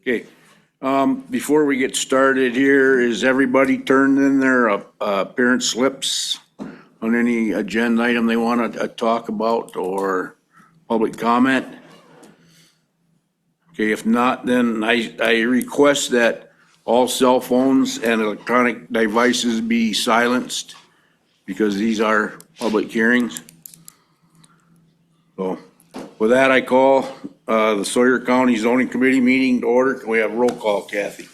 Okay, before we get started here, is everybody turned in their appearance slips on any agenda item they want to talk about or public comment? Okay, if not, then I request that all cell phones and electronic devices be silenced because these are public hearings. So with that, I call the Sawyer County Zoning Committee meeting to order. Can we have roll call, Kathy?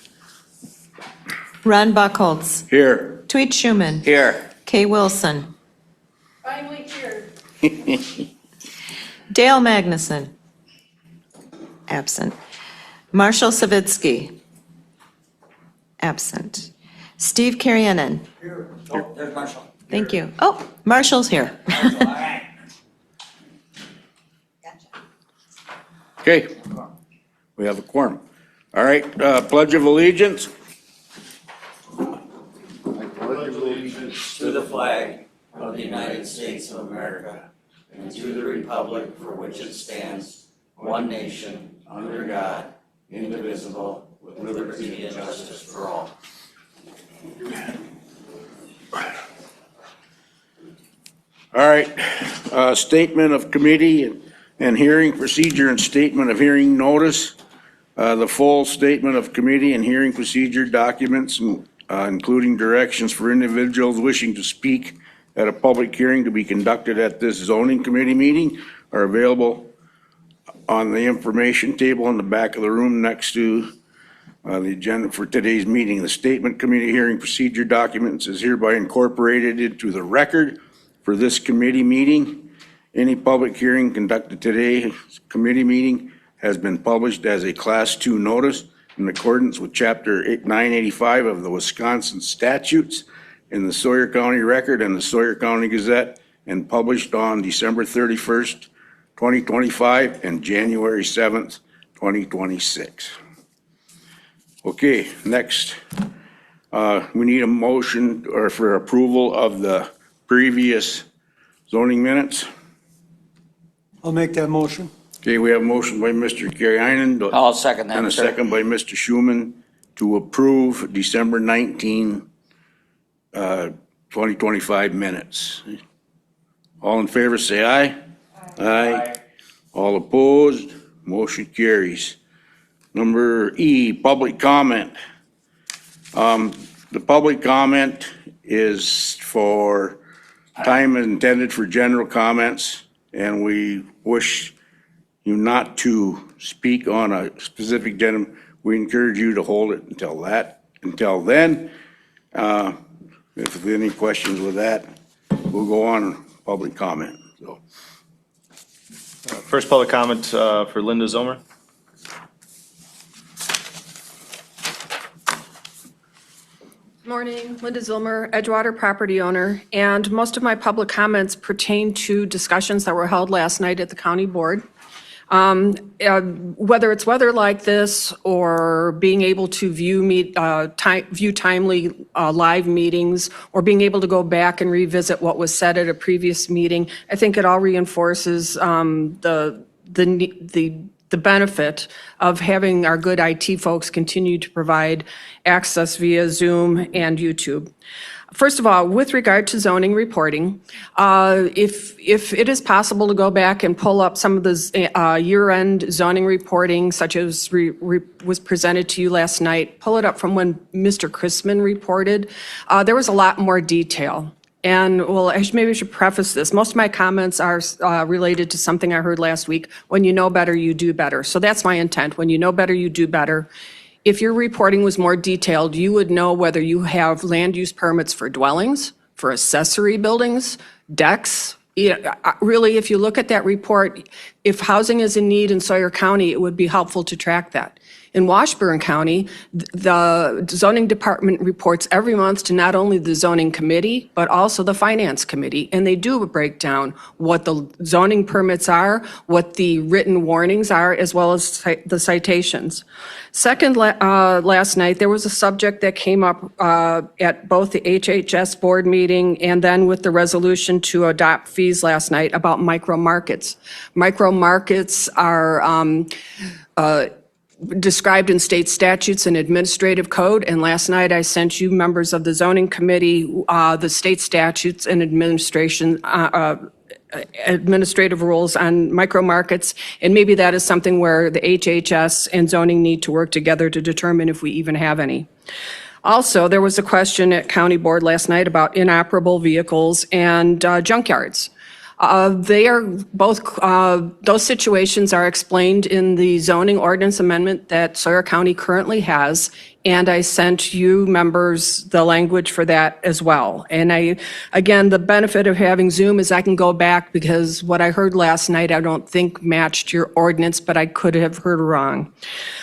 Ron Buckholz. Here. Tweet Schuman. Here. Kay Wilson. Finally here. Dale Magnuson. Absent. Marshall Savitsky. Absent. Steve Karianen. Here. Oh, there's Marshall. Thank you. Oh, Marshall's here. Marshall, all right. Okay, we have a quorum. All right, Pledge of Allegiance. To the flag of the United States of America and to the republic for which it stands, one nation, under God, indivisible, with liberty and justice for all. All right, statement of committee and hearing procedure and statement of hearing notice. The full statement of committee and hearing procedure documents, including directions for individuals wishing to speak at a public hearing to be conducted at this zoning committee meeting, are available on the information table in the back of the room next to the agenda for today's meeting. The statement committee hearing procedure documents is hereby incorporated into the record for this committee meeting. Any public hearing conducted today's committee meeting has been published as a Class 2 notice in accordance with Chapter 985 of the Wisconsin statutes in the Sawyer County Record and the Sawyer County Gazette, and published on December 31st, 2025 and January 7th, 2026. Okay, next, we need a motion or for approval of the previous zoning minutes. I'll make that motion. Okay, we have a motion by Mr. Karianen. I'll second that, And a sir. second by Mr. Schuman to approve December 19, 2025 minutes. All in favor, say aye. Aye. All opposed, motion carries. Number E, public comment. The public comment is for time intended for general comments, and we wish you not to speak on a specific agenda. We encourage you to hold it until then. If there's any questions with that, we'll go on public comment. So, First public comment for Linda Zomer. Morning, Linda Zilmer, Edgewater property owner, and most of my public comments pertain to discussions that were held last night at the county board. Whether it's weather like this or being able to view timely live meetings, or being able to go back and revisit what was said at a previous meeting, I think it all reinforces the benefit of having our good IT folks continue to provide access via Zoom and YouTube. First of all, with regard to zoning reporting, if it is possible to go back and pull up some of the year-end zoning reporting, such as was presented to you last night, pull it up from when Mr. Chrisman reported, there was a lot more detail. And well, maybe I should preface this. Most of my comments are related to something I heard last week. When you know better, you do better. So that's my intent. When you know better, you do better. If your reporting was more detailed, you would know whether you have land use permits for dwellings, for accessory buildings, decks. Really, if you look at that report, if housing is in need in Sawyer County, it would be helpful to track that. In Washburn County, the zoning department reports every month to not only the zoning committee, but also the finance committee. And they do break down what the zoning permits are, what the written warnings are, as well as the citations. Second, last night, there was a subject that came up at both the HHS board meeting and then with the resolution to adopt fees last night about micro markets. Micro markets are described in state statutes and administrative code. And last night I sent you, members of the zoning committee, the state statutes and administrative rules on micro markets. And maybe that is something where the HHS and zoning need to work together to determine if we even have any. Also, there was a question at county board last night about inoperable vehicles and junkyards. They are both, those situations are explained in the zoning ordinance amendment that Sawyer County currently has, and I sent you members the language for that as well. And again, the benefit of having Zoom is I can go back because what I heard last night I don't think matched your ordinance, but I could have heard wrong.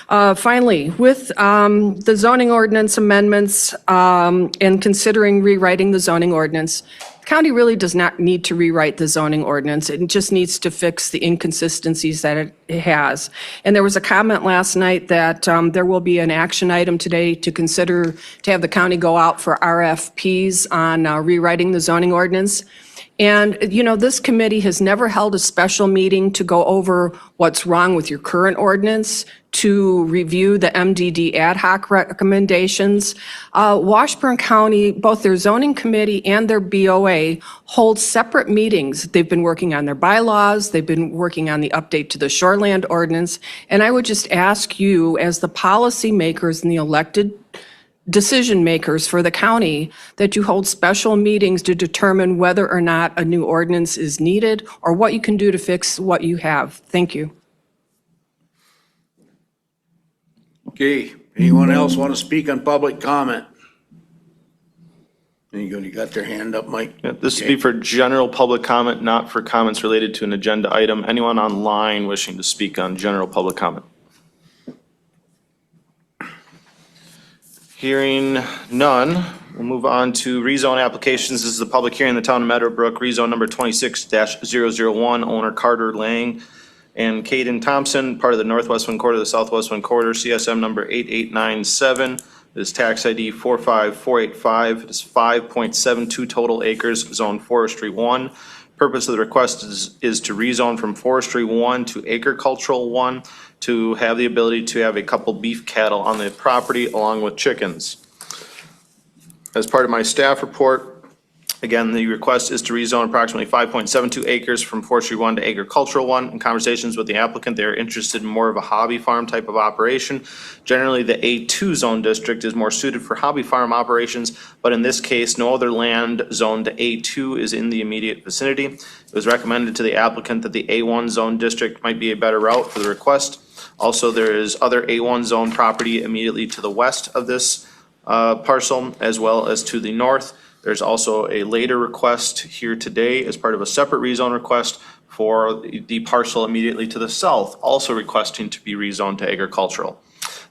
Finally, with the zoning ordinance amendments and considering rewriting the zoning ordinance, county really does not need to rewrite the zoning ordinance. It just needs to fix the inconsistencies that it has. And there was a comment last night that there will be an action item today to consider to have the county go out for RFPs on rewriting the zoning ordinance. And, you know, this committee has never held a special meeting to go over what's wrong with your current ordinance, to review the MDD ad hoc recommendations. Washburn County, both their zoning committee and their BOA hold separate meetings. They've been working on their bylaws. They've been working on the update to the shoreland ordinance. And I would just ask you, as the policy makers and the elected decision makers for the county, that you hold special meetings to determine whether or not a new ordinance is needed or what you can do to fix what you have. Thank you. Okay, anyone else want to speak on public comment? Anybody got their hand up, Mike? Yeah, this would be for general public comment, not for comments related to an agenda item. Anyone online wishing to speak on general public comment? Hearing none, we'll move on to rezone applications. This is the public hearing in the town of Meadowbrook, rezone number 26-001, owner Carter Lang and Caden Thompson, part of the Northwest One Quarter, the Southwest One Quarter, CSM number 8897. This is tax ID 45485. It is 5.72 total acres, zone forestry 1. Purpose of the request is to rezone from forestry 1 to agricultural 1 to have the ability to have a couple beef cattle on the property along with chickens. As part of my staff report, again, the request is to rezone approximately 5.72 acres from forestry 1 to agricultural 1. In conversations with the applicant, they are interested in more of a hobby farm type of operation. Generally, the A2 zone district is more suited for hobby farm operations, but in this case, no other land zoned to A2 is in the immediate vicinity. It was recommended to the applicant that the A1 zone district might be a better route for the request. Also, there is other A1 zone property immediately to the west of this parcel, as well as to the north. There's also a later request here today as part of a separate rezone request for the parcel immediately to the south, also requesting to be rezoned to agricultural.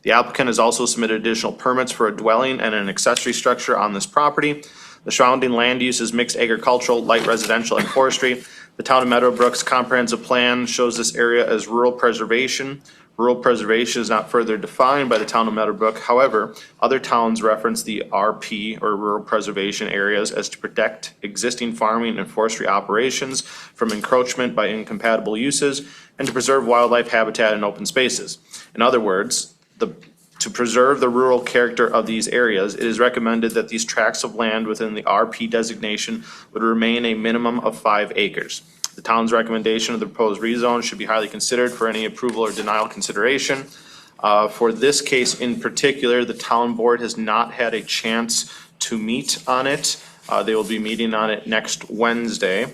The applicant has also submitted additional permits for a dwelling and an accessory structure on this property. The surrounding land use is mixed agricultural, light residential, and forestry. The town of Meadowbrook's comprehensive plan shows this area as rural preservation. Rural preservation is not further defined by the town of Meadowbrook. However, other towns reference the RP or rural preservation areas as to protect existing farming and forestry operations from encroachment by incompatible uses and to preserve wildlife habitat and open spaces. In other words, to preserve the rural character of these areas, it is recommended that these tracts of land within the RP designation would remain a minimum of 5 acres. The town's recommendation of the proposed rezone should be highly considered for any approval or denial consideration. For this case in particular, the town board has not had a chance to meet on it. They will be meeting on it next Wednesday.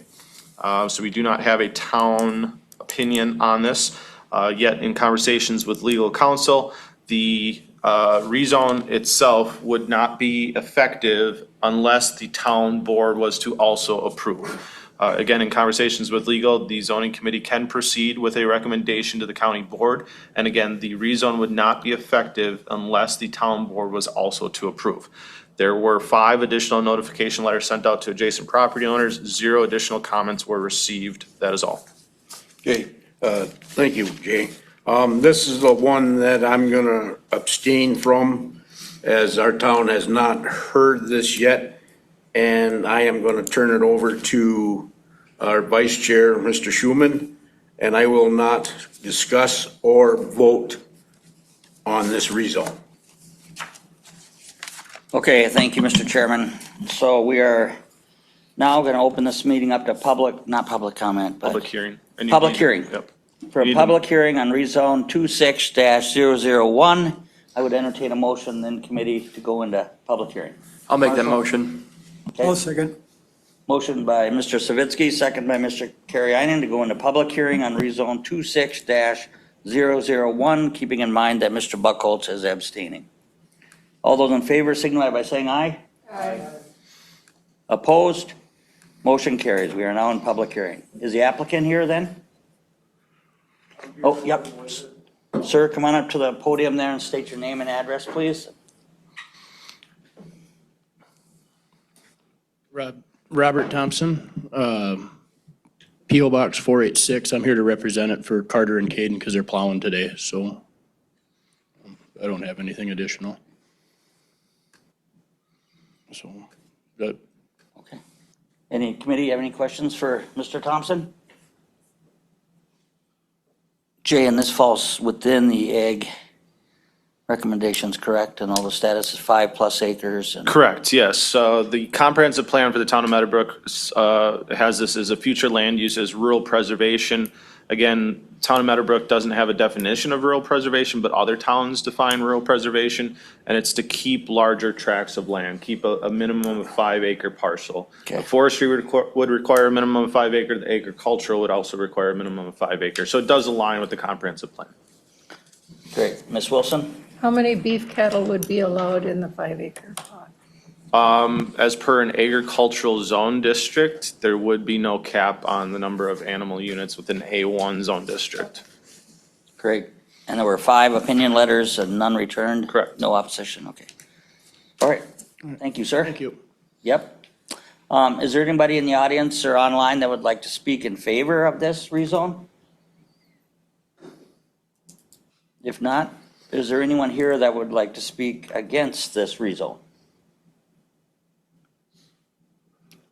So we do not have a town opinion on this. Yet in conversations with legal counsel, the rezone itself would not be effective unless the town board was to also approve. Again, in conversations with legal, the zoning committee can proceed with a recommendation to the county board. And again, the rezone would not be effective unless the town board was also to approve. There were 5 additional notification letters sent out to adjacent property owners. 0 additional comments were received. That is all. Okay, thank you, Jay. This is the one that I'm gonna abstain from, as our town has not heard this yet. And I am gonna turn it over to our vice chair, Mr. Schuman, and I will not discuss or vote on this rezone. Okay, thank you, Mr. Chairman. So we are now going to open this meeting up to not public comment, but Public hearing. And you Public need- hearing. Yep. for a Need a- public hearing on rezone 26-001. I would entertain a motion then committee to go into public hearing. I'll make that motion. I'll second. Motion by Mr. Savitsky, second by Mr. Karyainen to go into public hearing on rezone 26-001, keeping in mind that Mr. Buckholz is abstaining. All those in favor signify by saying aye. Aye. Opposed? Motion carries. We are now in public hearing. Is the applicant here then? Oh, yep. Sir, come on up to the podium there and state your name and address, please. Robert Thompson, P.O. Box 486. I'm here to represent it for Carter and Caden because they're plowing today, so I don't have anything additional. So, that, Okay. Any committee have any questions for Mr. Thompson? Jay, and this falls within the ag recommendations, correct? And all the status is 5+ acres and. Correct, yes. The comprehensive plan for the town of Meadowbrook has this as a future land use as rural preservation. Again, town of Meadowbrook doesn't have a definition of rural preservation, but other towns define rural preservation, and it's to keep larger tracts of land, keep a minimum of 5-acre parcel. Okay. Forestry would require a minimum of 5 acre, the agricultural would also require a minimum of 5 acres. So it does align with the comprehensive plan. Great. Ms. Wilson? How many beef cattle would be allowed in the 5-acre plot? As per an agricultural zone district, there would be no cap on the number of animal units within A1 zone district. Great. And there were 5 opinion letters and none returned? Correct. No opposition, okay. All right. Thank you, sir. thank you. Yep. Is there anybody in the audience or online that would like to speak in favor of this rezone? If not, is there anyone here that would like to speak against this rezone?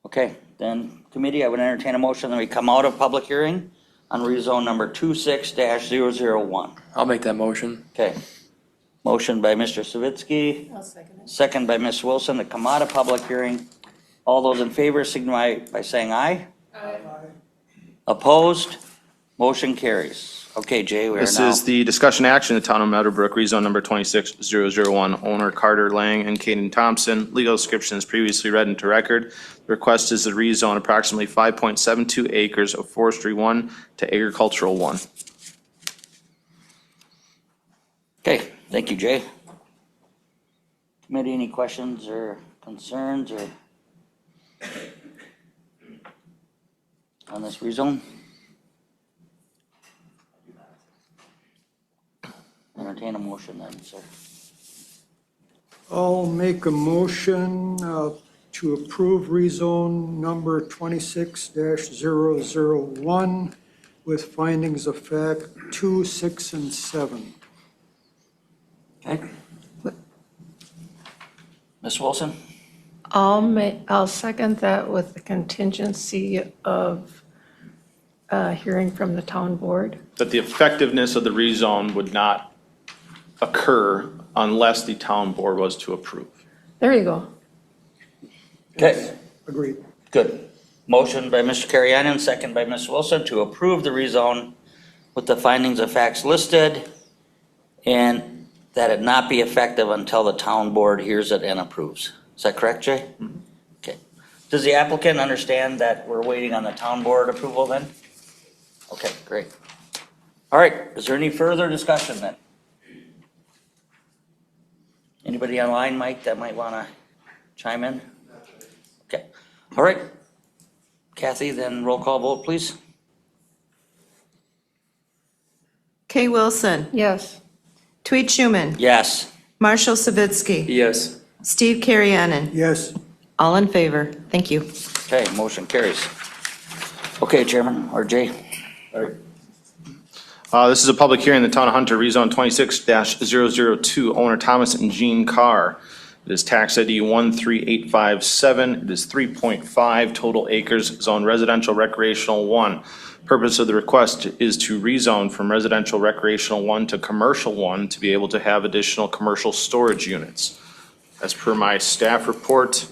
Okay, then committee, I would entertain a motion that we come out of public hearing on rezone number 26-001. I'll make that motion. Okay. Motion by Mr. Savitsky. I'll second it. Second by Ms. Wilson to come out of public hearing. All those in favor signify by saying aye. Aye. Opposed? Motion carries. Okay, Jay, we are This now. is the discussion action of the town of Meadowbrook, rezone number 26001, owner Carter Lang and Caden Thompson. Legal description is previously read into record. The request is to rezone approximately 5.72 acres of forestry 1 to agricultural 1. Okay, thank you, Jay. Committee, any questions or concerns or on this rezone? Entertain a motion then, sir. I'll make a motion to approve rezone number 26-001 with findings of fact 2, 6, and 7. Okay. Ms. Wilson? I'll second that with the contingency of hearing from the town board. That the effectiveness of the rezone would not occur unless the town board was to approve. There you go. Okay. Agreed. Good. Motion by Mr. Karyainen, second by Ms. Wilson to approve the rezone with the findings of facts listed and that it not be effective until the town board hears it and approves. Is that correct, Jay? Okay. Does the applicant understand that we're waiting on the town board approval then? Okay, great. All right, is there any further discussion then? Anybody online, Mike, that might want to chime in? Okay. All right. Kathy, then roll call vote, please. Kay Wilson, Yes. Tweet Schuman, Yes. Marshall Savitsky, Yes. Steve Karyanen, Yes. all in favor. Thank you. Okay, motion carries. Okay, Chairman, or Jay. This is a public hearing in the town of Hunter, rezone 26-002, owner Thomas and Jean Carr. It is tax ID 13857. It is 3.5 total acres, zone residential recreational 1. Purpose of the request is to rezone from residential recreational 1 to commercial 1 to be able to have additional commercial storage units. As per my staff report,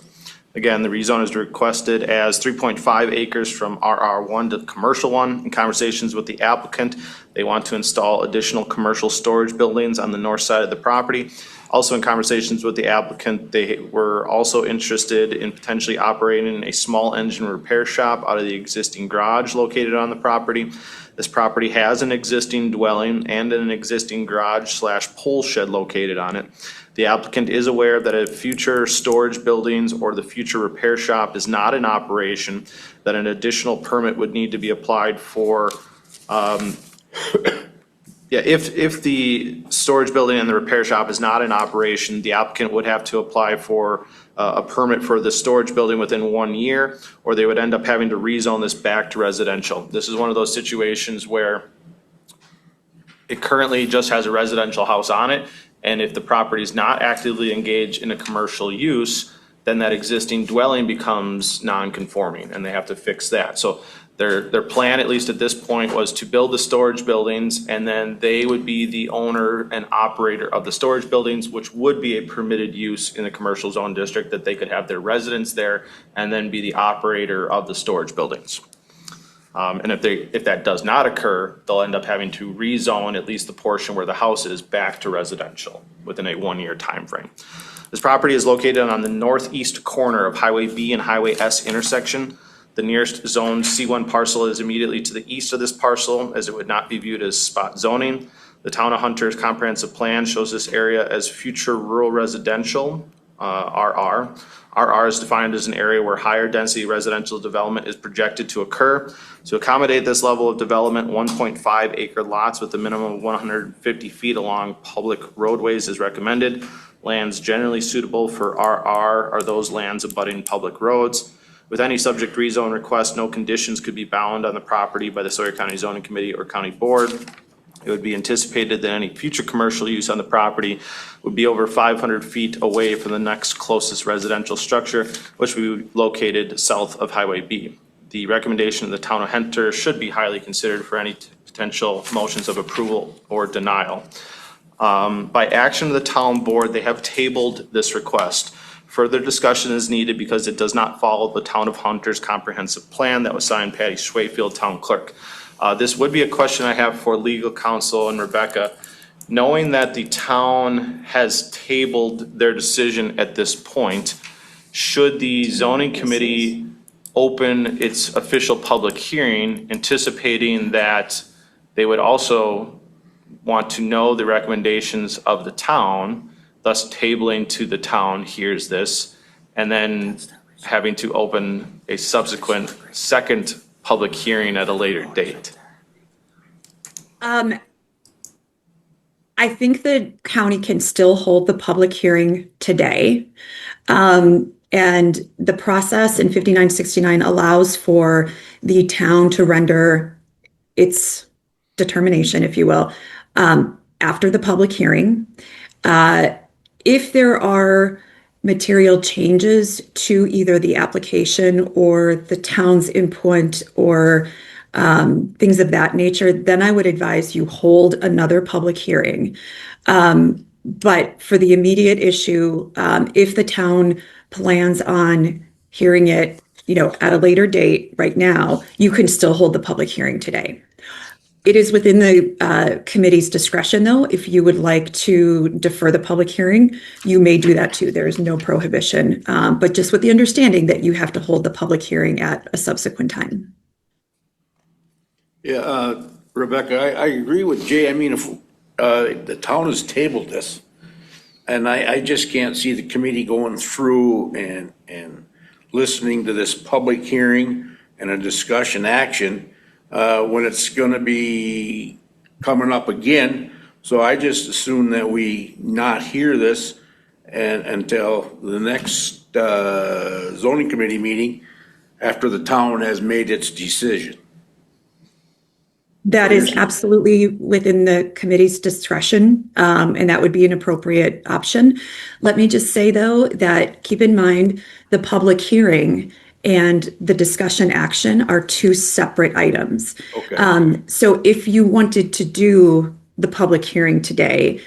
again, the rezone is requested as 3.5 acres from RR1 to commercial 1. In conversations with the applicant, they want to install additional commercial storage buildings on the north side of the property. Also in conversations with the applicant, they were also interested in potentially operating a small engine repair shop out of the existing garage located on the property. This property has an existing dwelling and an existing garage/pole shed located on it. The applicant is aware that if future storage buildings or the future repair shop is not in operation, that an additional permit would need to be applied for. If the storage building and the repair shop is not in operation, the applicant would have to apply for a permit for the storage building within 1 year, or they would end up having to rezone this back to residential. This is one of those situations where it currently just has a residential house on it, and if the property is not actively engaged in a commercial use, then that existing dwelling becomes non-conforming, and they have to fix that. So their plan, at least at this point, was to build the storage buildings, and then they would be the owner and operator of the storage buildings, which would be a permitted use in the commercial zone district, that they could have their residents there and then be the operator of the storage buildings. And if that does not occur, they'll end up having to rezone at least the portion where the house is back to residential within a 1-year time frame. This property is located on the northeast corner of Highway B and Highway S intersection. The nearest zoned C1 parcel is immediately to the east of this parcel, as it would not be viewed as spot zoning. The Town of Hunter's comprehensive plan shows this area as future rural residential, RR. RR is defined as an area where higher density residential development is projected to occur. To accommodate this level of development, 1.5 acre lots with a minimum of 150 feet along public roadways is recommended. Lands generally suitable for RR are those lands abutting public roads. With any subject rezone request, no conditions could be bound on the property by the Sawyer County Zoning Committee or County Board. It would be anticipated that any future commercial use on the property would be over 500 feet away from the next closest residential structure, which would be located south of Highway B. The recommendation of the Town of Hunter should be highly considered for any potential motions of approval or denial. By action of the Town Board, they have tabled this request. Further discussion is needed because it does not follow the Town of Hunter's comprehensive plan that was signed Patty Schwayfield, Town Clerk. This would be a question I have for legal counsel and Rebecca. Knowing that the town has tabled their decision at this point, should the zoning committee open its official public hearing, anticipating that they would also want to know the recommendations of the town, thus tabling to the town, here's this, and then having to open a subsequent second public hearing at a later date? I think the county can still hold the public hearing today. And the process in 5969 allows for the town to render its determination, if you will, after the public hearing. If there are material changes to either the application or the town's input or things of that nature, then I would advise you hold another public hearing. But for the immediate issue, if the town plans on hearing it, at a later date right now, you can still hold the public hearing today. It is within the committee's discretion, though. If you would like to defer the public hearing, you may do that too. There is no prohibition, but just with the understanding that you have to hold the public hearing at a subsequent time. Yeah, Rebecca, I agree with Jay. I mean, if the town has tabled this, and I just can't see the committee going through and listening to this public hearing and a discussion action when it's going to be coming up again. So I just assume that we not hear this until the next zoning committee meeting after the town has made its decision. That is absolutely within the committee's discretion, and that would be an appropriate option. Let me just say, though, that keep in mind the public hearing and the discussion action are two separate items. Okay. So if you wanted to do the public hearing today,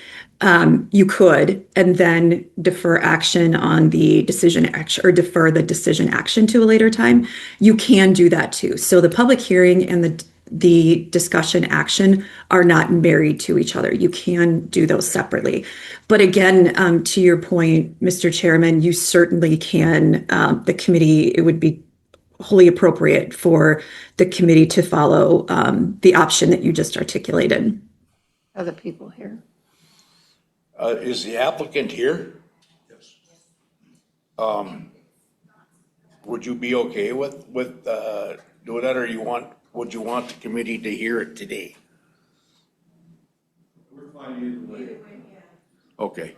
you could, and then defer action on the decision action, or defer the decision action to a later time. You can do that too. So the public hearing and the discussion action are not married to each other. You can do those separately. But again, to your point, Mr. Chairman, you certainly can, the committee, it would be wholly appropriate for the committee to follow the option that you just articulated. Other people here. Is the applicant here? Yes. Would you be okay with doing that, or would you want the committee to hear it today? We're fine either way. Okay.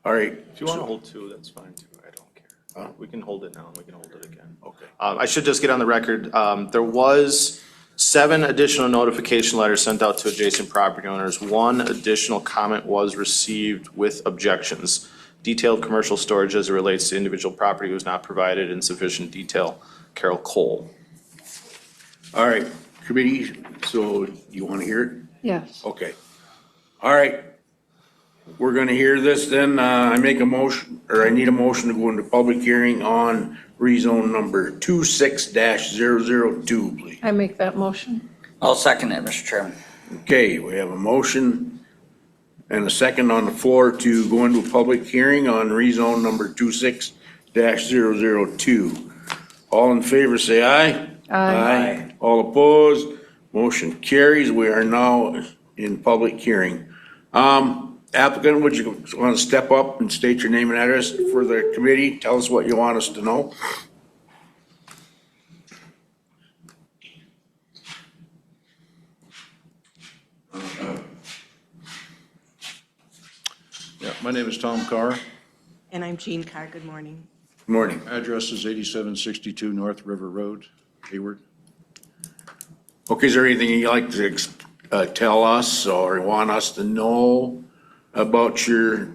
All right. If you want to hold two, that's fine too. I don't care. Huh? We can hold it now and we can hold it again. Okay. I should just get on the record. There was 7 additional notification letters sent out to adjacent property owners. 1 additional comment was received with objections. Detailed commercial storage as it relates to individual property was not provided in sufficient detail. Carol Cole. All right, committee, so you want to hear it? Yes. Okay. All right. We're gonna hear this then. I make a motion, or I need a motion to go into public hearing on rezone number 26-002, please. I make that motion. I'll second it, Mr. Chairman. Okay, we have a motion and a second on the floor to go into a public hearing on rezone number 26-002. All in favor, say aye. Aye. All opposed, motion carries. We are now in public hearing. Applicant, would you want to step up and state your name and address for the committee? Tell us what you want us to know. Yeah, my name is Tom Carr. And I'm Jean Carr. Good morning. Good morning. Address is 8762 North River Road, Hayward. Okay, is there anything you'd like to tell us or want us to know about your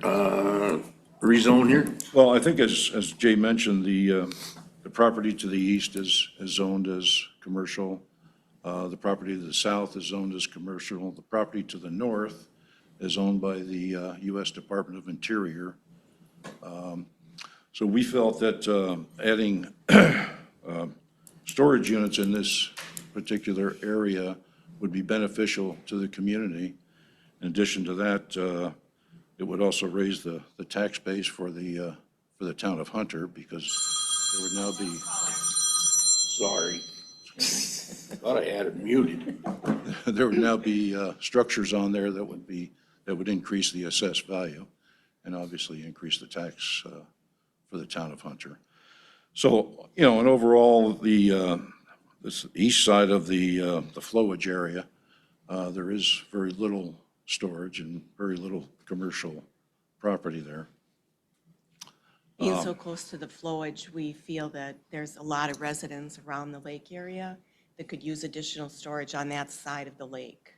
rezone here? Well, I think as Jay mentioned, the property to the east is zoned as commercial. The property to the south is zoned as commercial. The property to the north is owned by the U.S. Department of Interior. So we felt that adding storage units in this particular area would be beneficial to the community. In addition to that, it would also raise the tax base for the town of Hunter, because there would now be. Sorry. Thought I had it muted. There would now be structures on there that would increase the assessed value and obviously increase the tax for the town of Hunter. So, and overall, this east side of the flowage area, there is very little storage and very little commercial property there. Being so close to the flowage, we feel that there's a lot of residents around the lake area that could use additional storage on that side of the lake.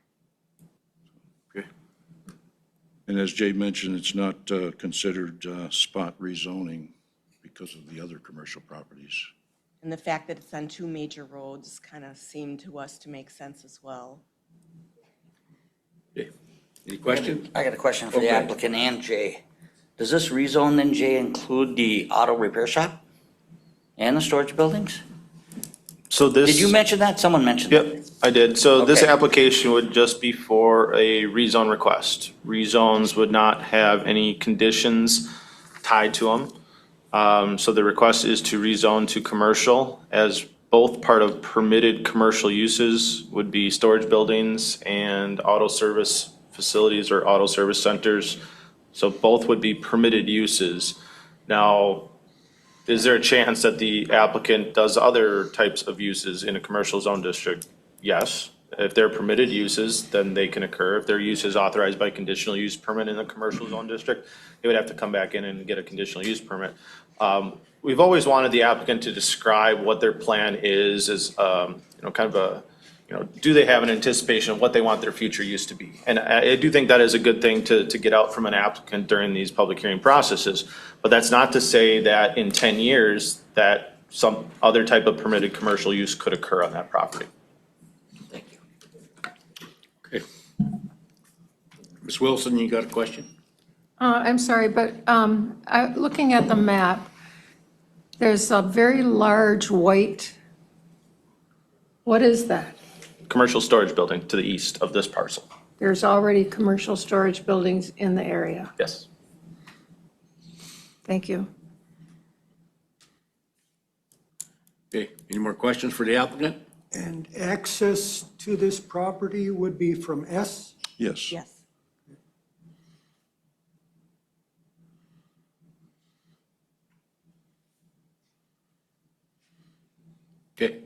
Okay. And as Jay mentioned, it's not considered spot rezoning because of the other commercial properties. And the fact that it's on 2 major roads kind of seemed to us to make sense as well. Okay. Any questions? I got a question for the Okay. applicant and Jay. Does this rezone then, Jay, include the auto repair shop and the storage buildings? So this. Did you mention that? Someone mentioned that. Yep, I did. So this Okay. application would just be for a rezone request. Rezones would not have any conditions tied to them. So the request is to rezone to commercial, as both part of permitted commercial uses would be storage buildings and auto service facilities or auto service centers. So both would be permitted uses. Now, is there a chance that the applicant does other types of uses in a commercial zone district? Yes. If they're permitted uses, then they can occur. If their use is authorized by conditional use permit in the commercial zone district, they would have to come back in and get a conditional use permit. We've always wanted the applicant to describe what their plan is as, kind of do they have an anticipation of what they want their future use to be? And I do think that is a good thing to get out from an applicant during these public hearing processes. But that's not to say that in 10 years that some other type of permitted commercial use could occur on that property. Thank you. Okay. Ms. Wilson, you got a question? I'm sorry, but looking at the map, there's a very large white, what is that? Commercial storage building to the east of this parcel. There's already commercial storage buildings in the area. Yes. Thank you. Okay, any more questions for the applicant? And access to this property would be from S? Yes. Yes. Okay.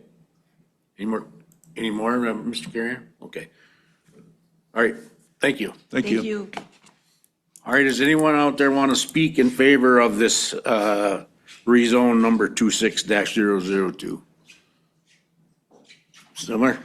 Any more, Mr. Carrier? Okay. All right, thank you. Thank you. All right, does anyone out there want to speak in favor of this rezone number 26-002? Similar?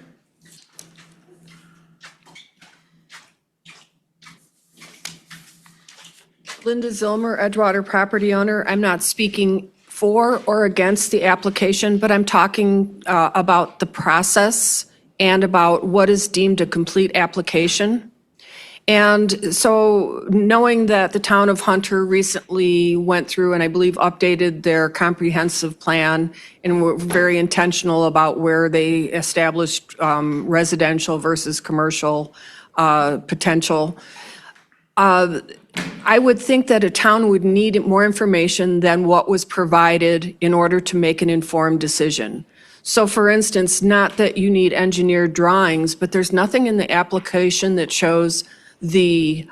Linda Zilmer, Edgewater property owner. I'm not speaking for or against the application, but I'm talking about the process and about what is deemed a complete application. And so knowing that the town of Hunter recently went through and I believe updated their comprehensive plan and were very intentional about where they established residential versus commercial potential, I would think that a town would need more information than what was provided in order to make an informed decision. So for instance, not that you need engineered drawings, but there's nothing in the application that shows the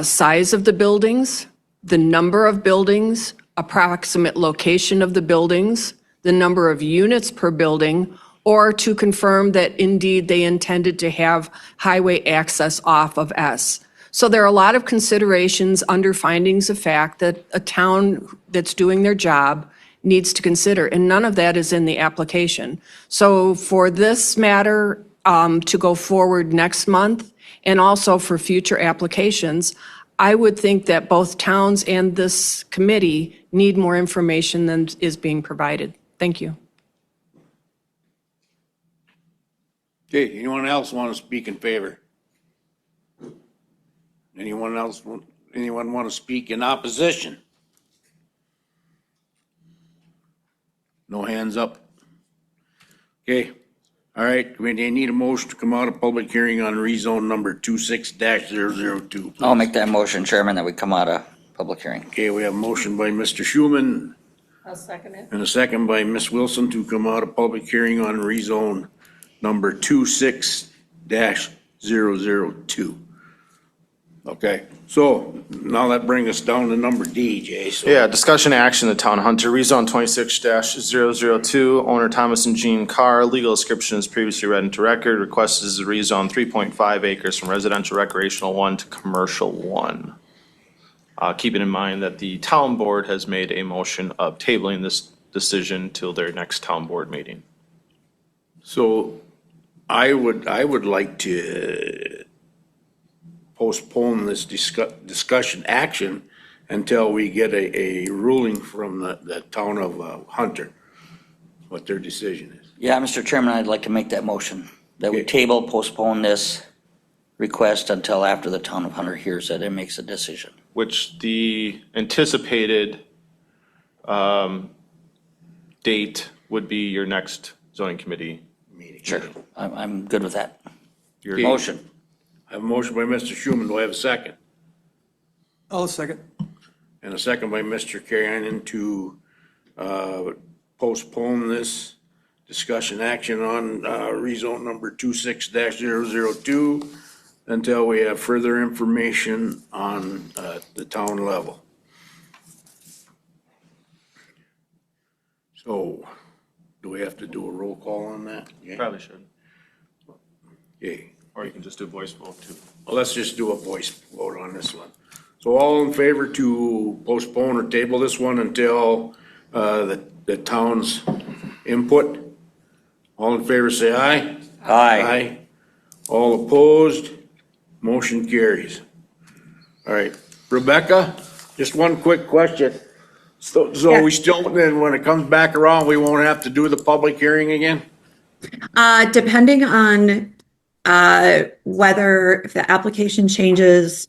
size of the buildings, the number of buildings, approximate location of the buildings, the number of units per building, or to confirm that indeed they intended to have highway access off of S. So there are a lot of considerations under findings of fact that a town that's doing their job needs to consider, and none of that is in the application. So for this matter to go forward next month, and also for future applications, I would think that both towns and this committee need more information than is being provided. Thank you. Okay, anyone else want to speak in favor? Anyone want to speak in opposition? No hands up. Okay, all right, committee, I need a motion to come out of public hearing on rezone number 26-002. I'll make that motion, Chairman, that we come out of public hearing. Okay, we have a motion by Mr. Schuman I'll second it. and a second by Ms. Wilson to come out of public hearing on rezone number 26-002. Okay, so now that brings us down to number D, Jay. So Yeah, discussion action, the town of Hunter, rezone 26-002, owner Thomas and Jean Carr, legal description is previously read into record, request is to rezone 3.5 acres from residential recreational 1 to commercial 1. Keeping in mind that the town board has made a motion of tabling this decision till their next town board meeting. So I would like to postpone this discussion action until we get a ruling from the town of Hunter, what their decision is. Yeah, Mr. Chairman, I'd like to make that motion, that we Okay. postpone this request until after the town of Hunter hears it and makes a decision. Which the anticipated date would be your next zoning committee meeting. Sure, I'm good with that. Your Okay. Motion. I have a motion by Mr. Schuman. Do I have a second? I'll second. And a second by Mr. Carrion to postpone this discussion action on rezone number 26-002 until we have further information on the town level. So, do we have to do a roll call on that? Yeah. Probably should. Okay. Or you can just do a voice vote too. Well, let's just do a voice vote on this one. So all in favor to postpone or table this one until the town's input? All in favor, say aye. Aye. All opposed? Motion carries. All right, Rebecca, just one quick question. So we still, then when it comes back around, we won't have to do the public hearing again? Depending on whether if the application changes,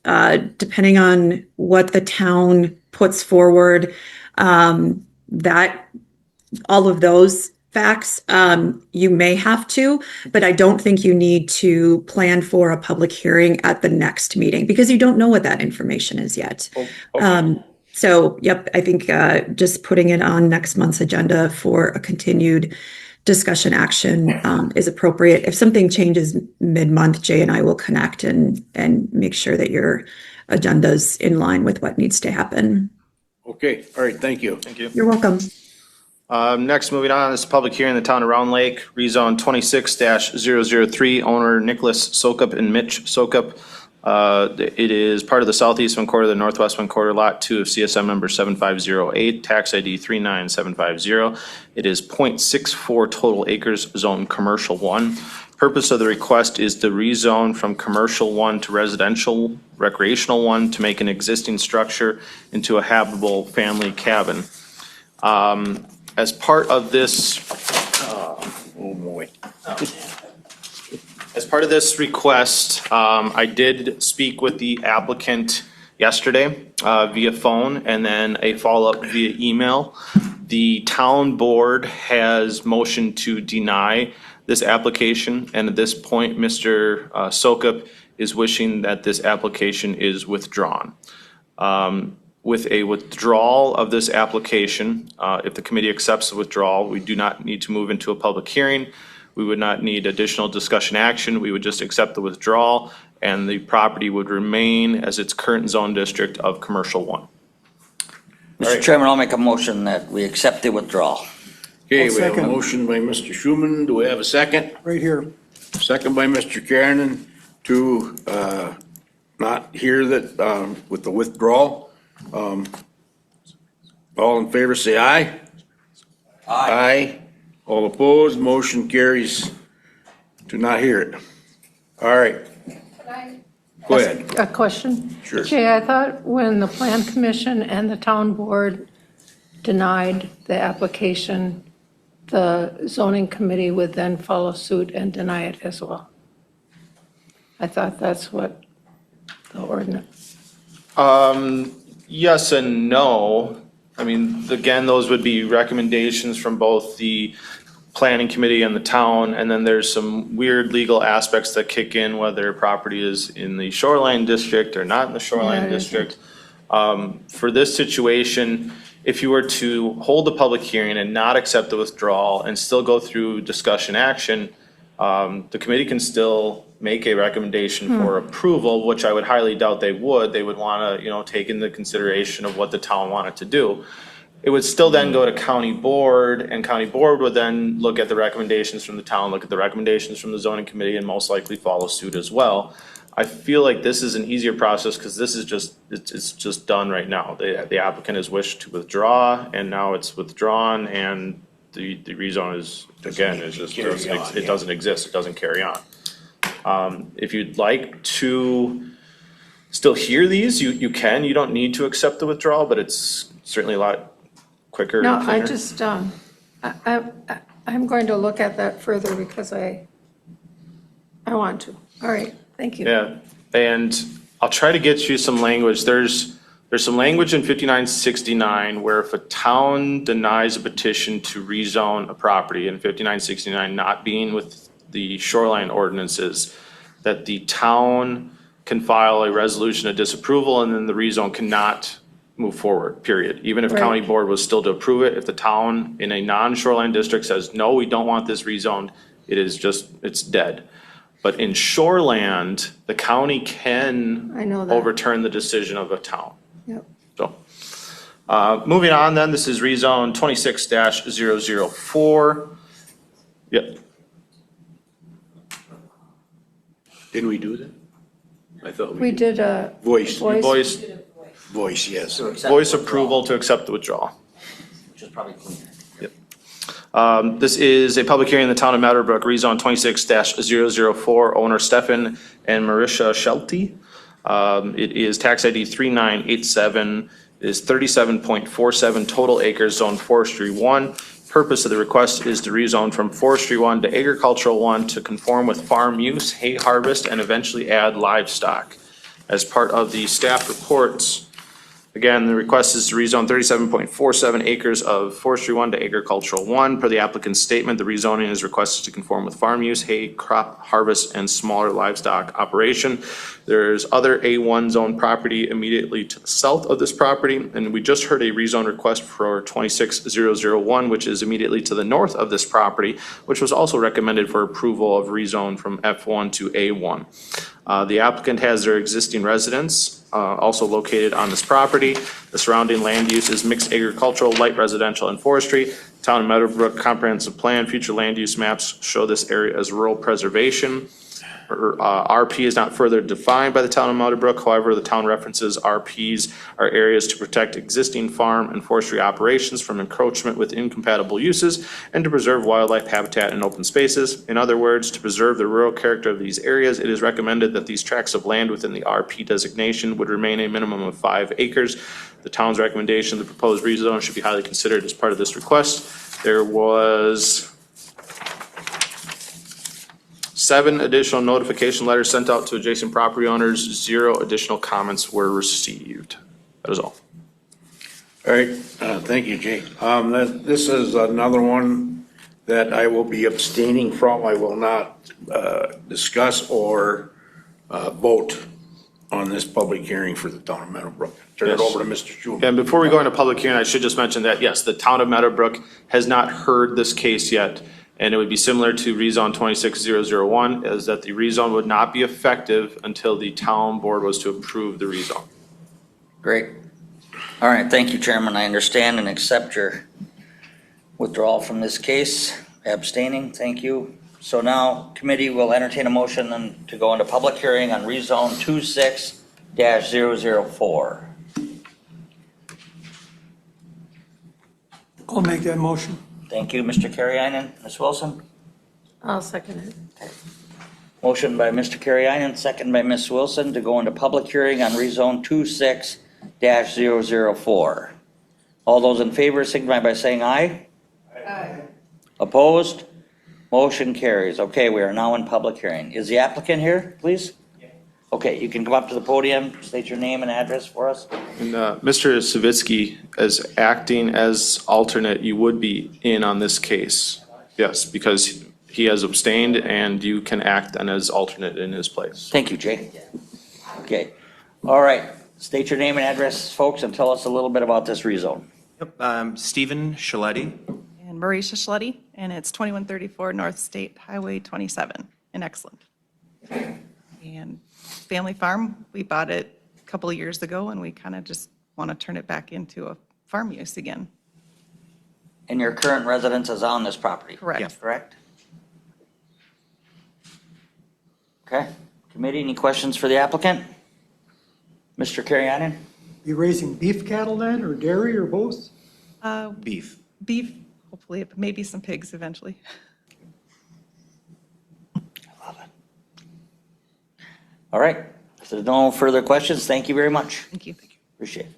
depending on what the town puts forward, that all of those facts, you may have to, but I don't think you need to plan for a public hearing at the next meeting because you don't know what that information is yet. So, yep, I think just putting it on next month's agenda for a continued discussion action is appropriate. If something changes mid-month, Jay and I will connect and make sure that your agenda's in line with what needs to happen. Okay, all right, thank you. Thank you. You're welcome. Next, moving on, this is public hearing in the town of Round Lake, rezone 26-003, owner Nicholas Sokup and Mitch Sokup. It is part of the southeast one quarter, the northwest one quarter, lot 2 of CSM number 7508, tax ID 39750. It is 0.64 total acres, zone commercial 1. Purpose of the request is to rezone from commercial 1 to residential recreational 1 to make an existing structure into a habitable family cabin. As part of this, Oh, boy. as part of this request, I did speak with the applicant yesterday via phone and then a follow-up via email. The town board has motioned to deny this application, and at this point, Mr. Sokup is wishing that this application is withdrawn. With a withdrawal of this application, if the committee accepts the withdrawal, we do not need to move into a public hearing. We would not need additional discussion action. We would just accept the withdrawal and the property would remain as its current zone district of commercial 1. Mr. Chairman, I'll make a motion that we accept the withdrawal. Okay, I'll we have a second. motion by Mr. Schuman. Do we have a second? Right here. Second by Mr. Kiernan to not hear that with the withdrawal. All in favor, say aye. Aye. All opposed, motion carries to not hear it. All right. Go ahead. A question? Sure. Jay, I thought when the Plan Commission and the town board denied the application, the zoning committee would then follow suit and deny it as well. I thought that's what the ordinance. Yes and no. I mean, again, those would be recommendations from both the planning committee and the town, and then there's some weird legal aspects that kick in, whether property is in the shoreline district or not in the shoreline district. For this situation, if you were to hold the public hearing and not accept the withdrawal and still go through discussion action, the committee can still make a recommendation for approval, which I would highly doubt they would. They would want to, take into consideration of what the town wanted to do. It would still then go to county board, and county board would then look at the recommendations from the town, look at the recommendations from the zoning committee, and most likely follow suit as well. I feel like this is an easier process because this is it's just done right now. The applicant has wished to withdraw, and now it's withdrawn, and the rezone is, again, it doesn't exist, it doesn't carry on. If you'd like to still hear these, you can. You don't need to accept the withdrawal, but it's certainly a lot quicker No, and I cleaner. just, I'm going to look at that further because I want to. All right, thank you. Yeah, and I'll try to get you some language. There's some language in 5969 where if a town denies a petition to rezone a property, in 5969 not being with the shoreline ordinances, that the town can file a resolution of disapproval and then the rezone cannot move forward, period. Even if county board was still to approve it, if the town in a non-shoreline district says, no, we don't want this rezoned, it's dead. But in shoreland, the county can I know that. overturn the decision of a town. Yep. So, moving on then, this is rezone 26-004. Yep. Didn't we do that? I thought We did a Voice. Voice yes. voice approval to accept the withdrawal. Which is probably cleaner. This is a public hearing in the town of Meadowbrook, rezone 26-004, owner Stefan and Marisha Shelty. It is tax ID 3987, it is 37.47 total acres, zone forestry 1. Purpose of the request is to rezone from forestry 1 to agricultural 1 to conform with farm use, hay harvest, and eventually add livestock. As part of the staff reports, again, the request is to rezone 37.47 acres of forestry 1 to agricultural 1. Per the applicant's statement, the rezoning is requested to conform with farm use, hay, crop harvest, and smaller livestock operation. There's other A1 zone property immediately to the south of this property, and we just heard a rezone request for 26001, which is immediately to the north of this property, which was also recommended for approval of rezone from F1 to A1. The applicant has their existing residence also located on this property. The surrounding land use is mixed agricultural, light residential, and forestry. Town of Meadowbrook comprehensive plan, future land use maps show this area as rural preservation. RP is not further defined by the town of Meadowbrook. However, the town references RPs are areas to protect existing farm and forestry operations from encroachment with incompatible uses and to preserve wildlife habitat and open spaces. In other words, to preserve the rural character of these areas, it is recommended that these tracts of land within the RP designation would remain a minimum of 5 acres. The town's recommendation, the proposed rezone should be highly considered as part of this request. There was 7 additional notification letters sent out to adjacent property owners. 0 additional comments were received. That is all. All right, thank you, Jay. This is another one that I will be abstaining from. I will not discuss or vote on this public hearing for the town of Meadowbrook. Turn it Yes. over to Mr. Schuman. And before we go into public hearing, I should just mention that, yes, the town of Meadowbrook has not heard this case yet. And it would be similar to rezone 26001, is that the rezone would not be effective until the town board was to approve the rezone. Great. All right, thank you, Chairman. I understand and accept your withdrawal from this case, abstaining, thank you. So now, committee will entertain a motion to go into public hearing on rezone 26-004. I'll make that motion. Thank you, Mr. Kariainen. Ms. Wilson? I'll second it. Motion by Mr. Kariainen, second by Ms. Wilson to go into public hearing on rezone 26-004. All those in favor signify by saying aye. Aye. Opposed? Motion carries. Okay, we are now in public hearing. Is the applicant here, please? Okay, you can come up to the podium, state your name and address for us. And Mr. Savitsky, as acting as alternate, you would be in on this case. Yes, because he has abstained and you can act as alternate in his place. Thank you, Jay. Okay, all right. State your name and address, folks, and tell us a little bit about this rezone. Yep, Stephen Shaletti. And Marisha Schletty, and it's 2134 North State Highway 27 in Exland. And family farm, we bought it a couple of years ago, and we kind of just want to turn it back into a farm use again. And your current residence is on this property? Correct. Correct? Okay, committee, any questions for the applicant? Mr. Karianen? You raising beef cattle then, or dairy, or both? Beef. Beef, hopefully, maybe some pigs eventually. All right, if there's no further questions, thank you very much. Thank you. Appreciate it.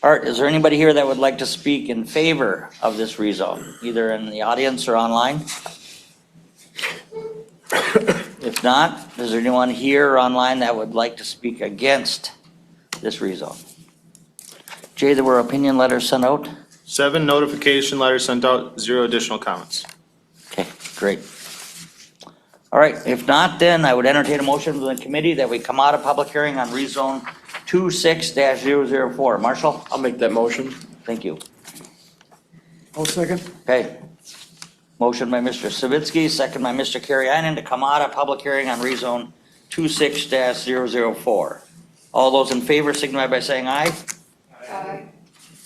All right, is there anybody here that would like to speak in favor of this rezone, either in the audience or online? If not, is there anyone here or online that would like to speak against this rezone? Jay, there were opinion letters sent out? 7 notification letters sent out, 0 additional comments. Okay, great. All right, if not, then I would entertain a motion from the committee that we come out of public hearing on rezone 26-004. Marshall? I'll make that motion. Thank you. I'll second. Okay. Motion by Mr. Savitsky, second by Mr. Kariainen to come out of public hearing on rezone 26-004. All those in favor signify by saying aye. Aye.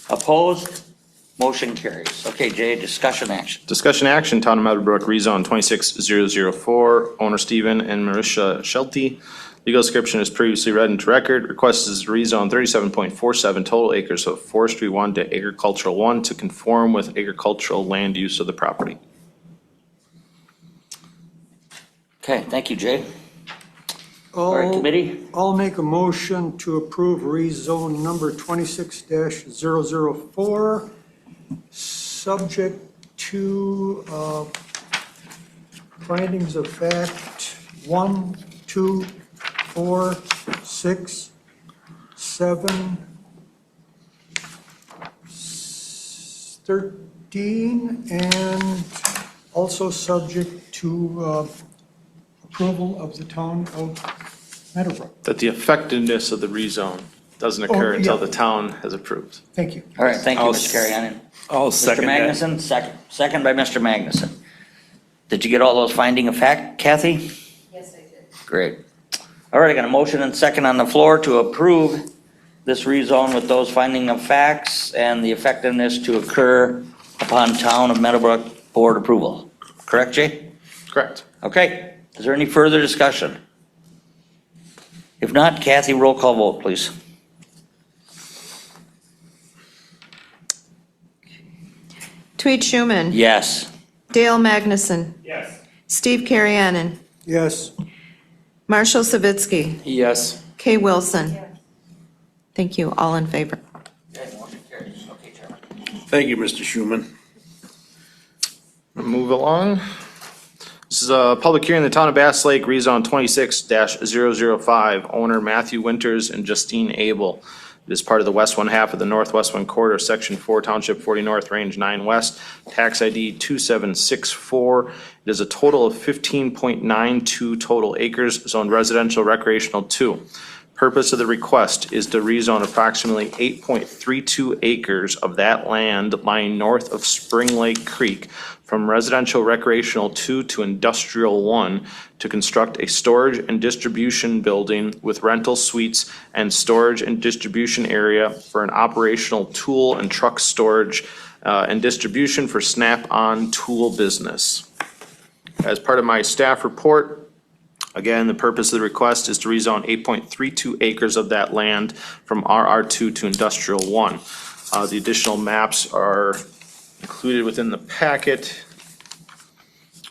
Opposed? Motion carries. Okay, Jay, discussion action. Discussion action, Town of Meadowbrook, rezone 26004, owner Stephen and Marisha Shelty. Legal description is previously read into record. Request is to rezone 37.47 total acres of Forestry 1 to Agricultural 1 to conform with agricultural land use of the property. Okay, thank you, Jay. All right, committee? I'll make a motion to approve rezone number 26-004, subject to findings of fact 1, 2, 4, 6, 7, 13, and also subject to approval of the town of Meadowbrook. That the effectiveness of the rezone doesn't occur until the town has approved. Thank you. All right, thank you, I'll Mr. Carrion. I'll Mr. second that. Magnuson, second by Mr. Magnuson. Did you get all those finding of fact, Kathy? Yes, I did. Great. All right, I got a motion and second on the floor to approve this rezone with those finding of facts and the effectiveness to occur upon town of Meadowbrook board approval. Correct, Jay? Correct. Okay. Is there any further discussion? If not, Kathy, roll call vote, please. Tweet Schuman. Yes. Dale Magnuson. Yes. Steve Carrionen. Yes. Marshall Savitsky. Yes. Kay Wilson. Thank you. All in favor. Okay, motion carries. Okay, Chairman. Thank you, Mr. Schuman. Move along. This is a public hearing in the town of Bass Lake, rezone 26-005, owner Matthew Winters and Justine Abel. It is part of the west one half of the northwest one quarter, section 4, township 40 north, range 9 west, tax ID 2764. It is a total of 15.92 total acres, zoned residential recreational 2. Purpose of the request is to rezone approximately 8.32 acres of that land lying north of Spring Lake Creek from residential recreational 2 to industrial 1 to construct a storage and distribution building with rental suites and storage and distribution area for an operational tool and truck storage and distribution for Snap-on tool business. As part of my staff report, again, the purpose of the request is to rezone 8.32 acres of that land from RR2 to Industrial 1. The additional maps are included within the packet.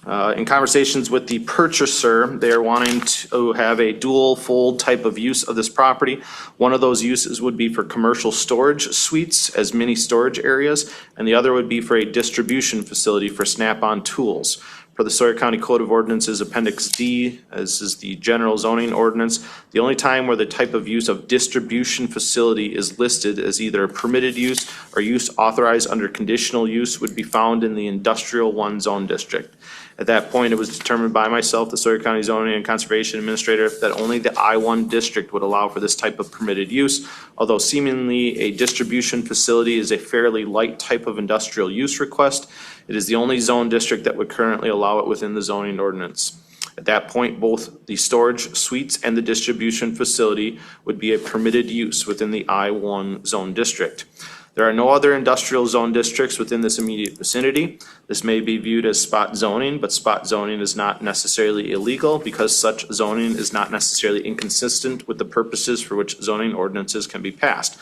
In conversations with the purchaser, they are wanting to have a dual fold type of use of this property. One of those uses would be for commercial storage suites as mini storage areas, and the other would be for a distribution facility for Snap-on tools. For the Sawyer County Code of Ordinances Appendix D, as is the general zoning ordinance, the only time where the type of use of distribution facility is listed as either a permitted use or use authorized under conditional use would be found in the Industrial 1 Zone District. At that point, it was determined by myself, the Sawyer County Zoning and Conservation Administrator, that only the I-1 district would allow for this type of permitted use, although seemingly a distribution facility is a fairly light type of industrial use request. It is the only zone district that would currently allow it within the zoning ordinance. At that point, both the storage suites and the distribution facility would be a permitted use within the I-1 zone district. There are no other industrial zone districts within this immediate vicinity. This may be viewed as spot zoning, but spot zoning is not necessarily illegal because such zoning is not necessarily inconsistent with the purposes for which zoning ordinances can be passed.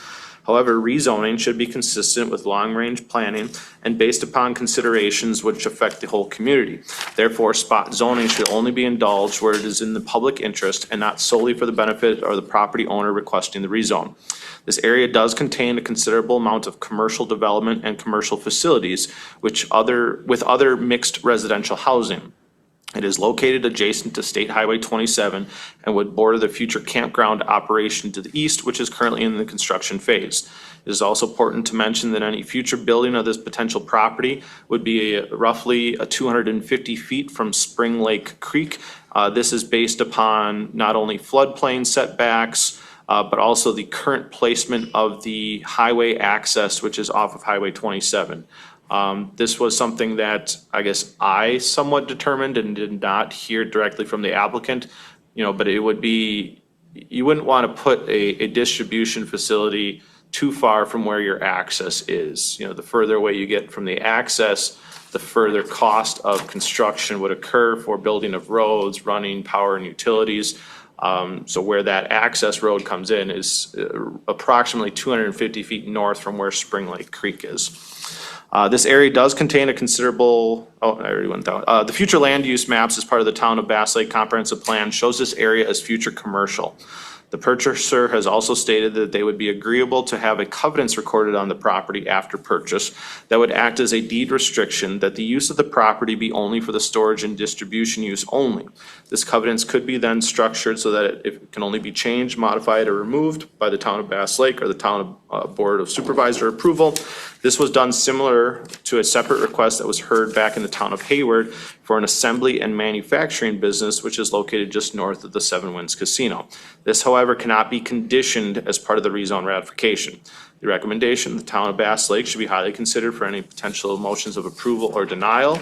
However, rezoning should be consistent with long-range planning and based upon considerations which affect the whole community. Therefore, spot zoning should only be indulged where it is in the public interest and not solely for the benefit of the property owner requesting the rezone. This area does contain a considerable amount of commercial development and commercial facilities, with other mixed residential housing. It is located adjacent to State Highway 27 and would border the future campground operation to the east, which is currently in the construction phase. It is also important to mention that any future building of this potential property would be roughly 250 feet from Spring Lake Creek. This is based upon not only floodplain setbacks, but also the current placement of the highway access, which is off of Highway 27. This was something that I guess I somewhat determined and did not hear directly from the applicant, but it would be, you wouldn't want to put a distribution facility too far from where your access is. The further away you get from the access, the further cost of construction would occur for building of roads, running power and utilities. So where that access road comes in is approximately 250 feet north from where Spring Lake Creek is. This area does contain a considerable, I already went down. The future land use maps as part of the Town of Bass Lake Comprehensive Plan shows this area as future commercial. The purchaser has also stated that they would be agreeable to have a covenants recorded on the property after purchase that would act as a deed restriction that the use of the property be only for the storage and distribution use only. This covenants could be then structured so that it can only be changed, modified, or removed by the Town of Bass Lake or the Town Board of Supervisor approval. This was done similar to a separate request that was heard back in the Town of Hayward for an assembly and manufacturing business, which is located just north of the Seven Winds Casino. This, however, cannot be conditioned as part of the rezone ratification. The recommendation, the Town of Bass Lake should be highly considered for any potential motions of approval or denial.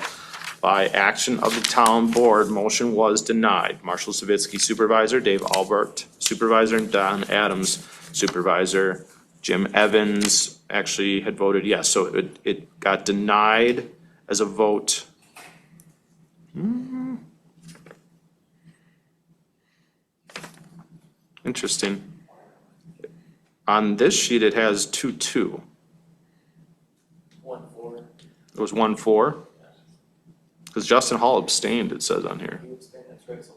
By action of the town board, motion was denied. Marshall Savitsky, Supervisor, Dave Albert, Supervisor, and Don Adams, Supervisor. Jim Evans actually had voted yes, so it got denied as a vote. Interesting. On this sheet, it has 2-2. 1-4. It was 1-4? Because Justin Hall abstained, it says on here. That's right, so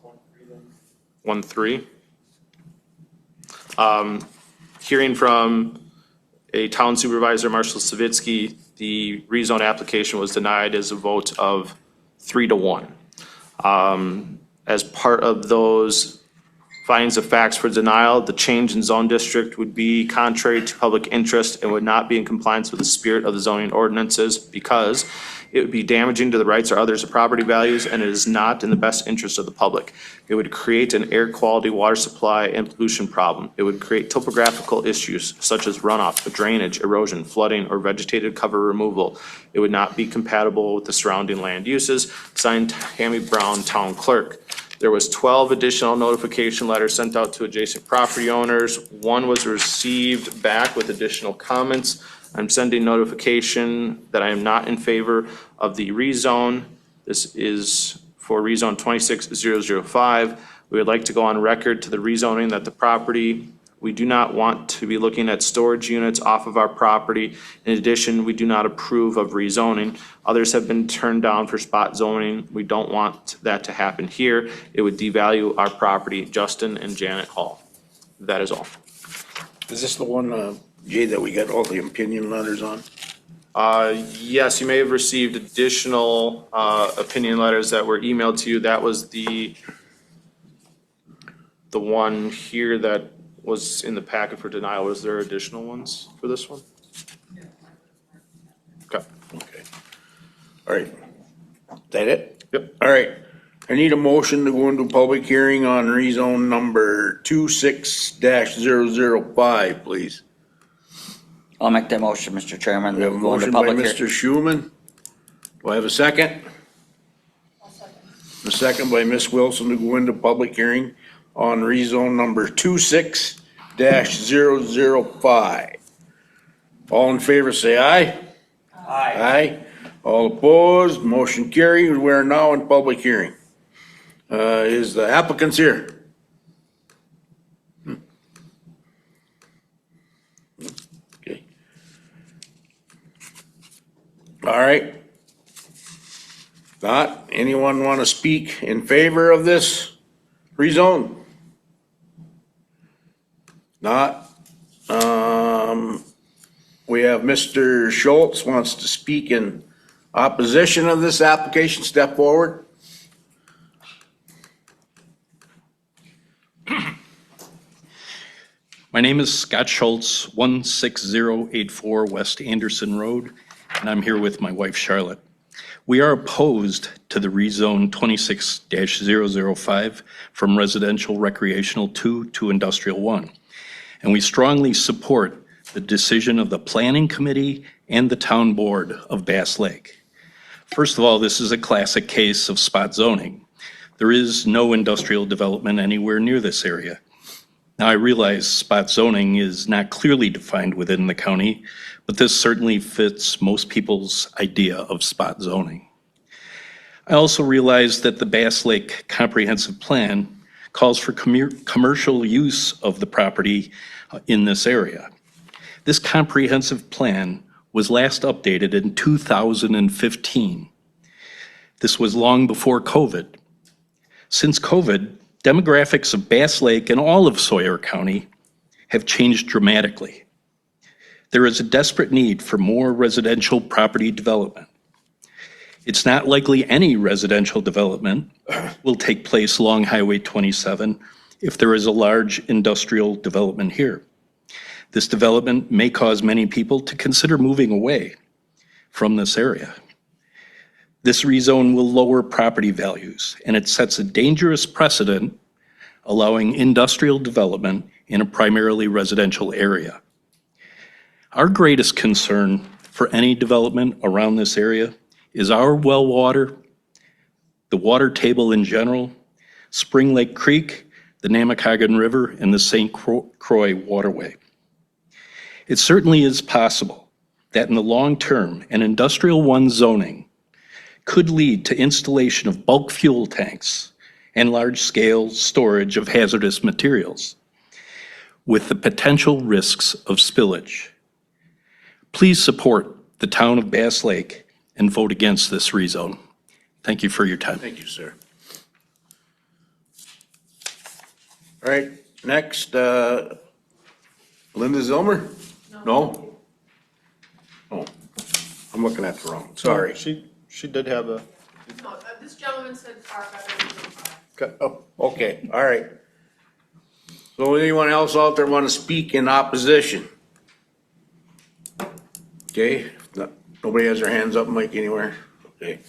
1-3 then. 1-3. Hearing from a town supervisor, Marshall Savitsky, the rezone application was denied as a vote of 3-1. As part of those findings of facts for denial, the change in zone district would be contrary to public interest and would not be in compliance with the spirit of the zoning ordinances because it would be damaging to the rights or others of property values, and it is not in the best interest of the public. It would create an air quality, water supply, and pollution problem. It would create topographical issues such as runoff, drainage, erosion, flooding, or vegetated cover removal. It would not be compatible with the surrounding land uses. Signed, Tammy Brown, Town Clerk. There was 12 additional notification letters sent out to adjacent property owners. One was received back with additional comments. I'm sending notification that I am not in favor of the rezone. This is for rezone 26005. We would like to go on record to the rezoning that the property, we do not want to be looking at storage units off of our property. In addition, we do not approve of rezoning. Others have been turned down for spot zoning. We don't want that to happen here. It would devalue our property. Justin and Janet Hall. That is all. Is this the one, Jay, that we got all the opinion letters on? Yes, you may have received additional opinion letters that were emailed to you. That was the one here that was in the packet for denial. Was there additional ones for this one? Okay. Okay. All right. Is that it? Yep. All right. I need a motion to go into public hearing on rezone number 26-005, please. I'll make that motion, Mr. Chairman. We have a We'll go into motion by public Mr. Schuman. Do I have a second? A second by Ms. Wilson to go into public hearing on rezone number 26-005. All in favor, say aye. Aye. Aye. All opposed, motion carried. We are now in public hearing. Is the applicants here? Okay. All right. Not, anyone want to speak in favor of this rezone? Not. We have Mr. Schultz wants to speak in opposition of this application. Step forward. My name is Scott Schultz, 16084 West Anderson Road, and I'm here with my wife Charlotte. We are opposed to the rezone 26-005 from residential recreational 2 to industrial 1. And we strongly support the decision of the Planning Committee and the Town Board of Bass Lake. First of all, this is a classic case of spot zoning. There is no industrial development anywhere near this area. Now, I realize spot zoning is not clearly defined within the county, but this certainly fits most people's idea of spot zoning. I also realize that the Bass Lake Comprehensive Plan calls for commercial use of the property in this area. This comprehensive plan was last updated in 2015. This was long before COVID. Since COVID, demographics of Bass Lake and all of Sawyer County have changed dramatically. There is a desperate need for more residential property development. It's not likely any residential development will take place along Highway 27 if there is a large industrial development here. This development may cause many people to consider moving away from this area. This rezone will lower property values, and it sets a dangerous precedent allowing industrial development in a primarily residential area. Our greatest concern for any development around this area is our well water, the water table in general, Spring Lake Creek, the Namakagon River, and the St. Croix waterway. It certainly is possible that in the long term, an Industrial 1 zoning could lead to installation of bulk fuel tanks and large-scale storage of hazardous materials, with the potential risks of spillage. Please support the town of Bass Lake and vote against this rezone. Thank you for your time. Thank you, sir. All right, next, Linda Zilmer? No? Oh, I'm looking at the wrong, sorry. She did have a. No, this gentleman said far better. Oh, okay, all right. So anyone else out there want to speak in opposition? Okay, nobody has their hands up, Mike, anywhere? Okay.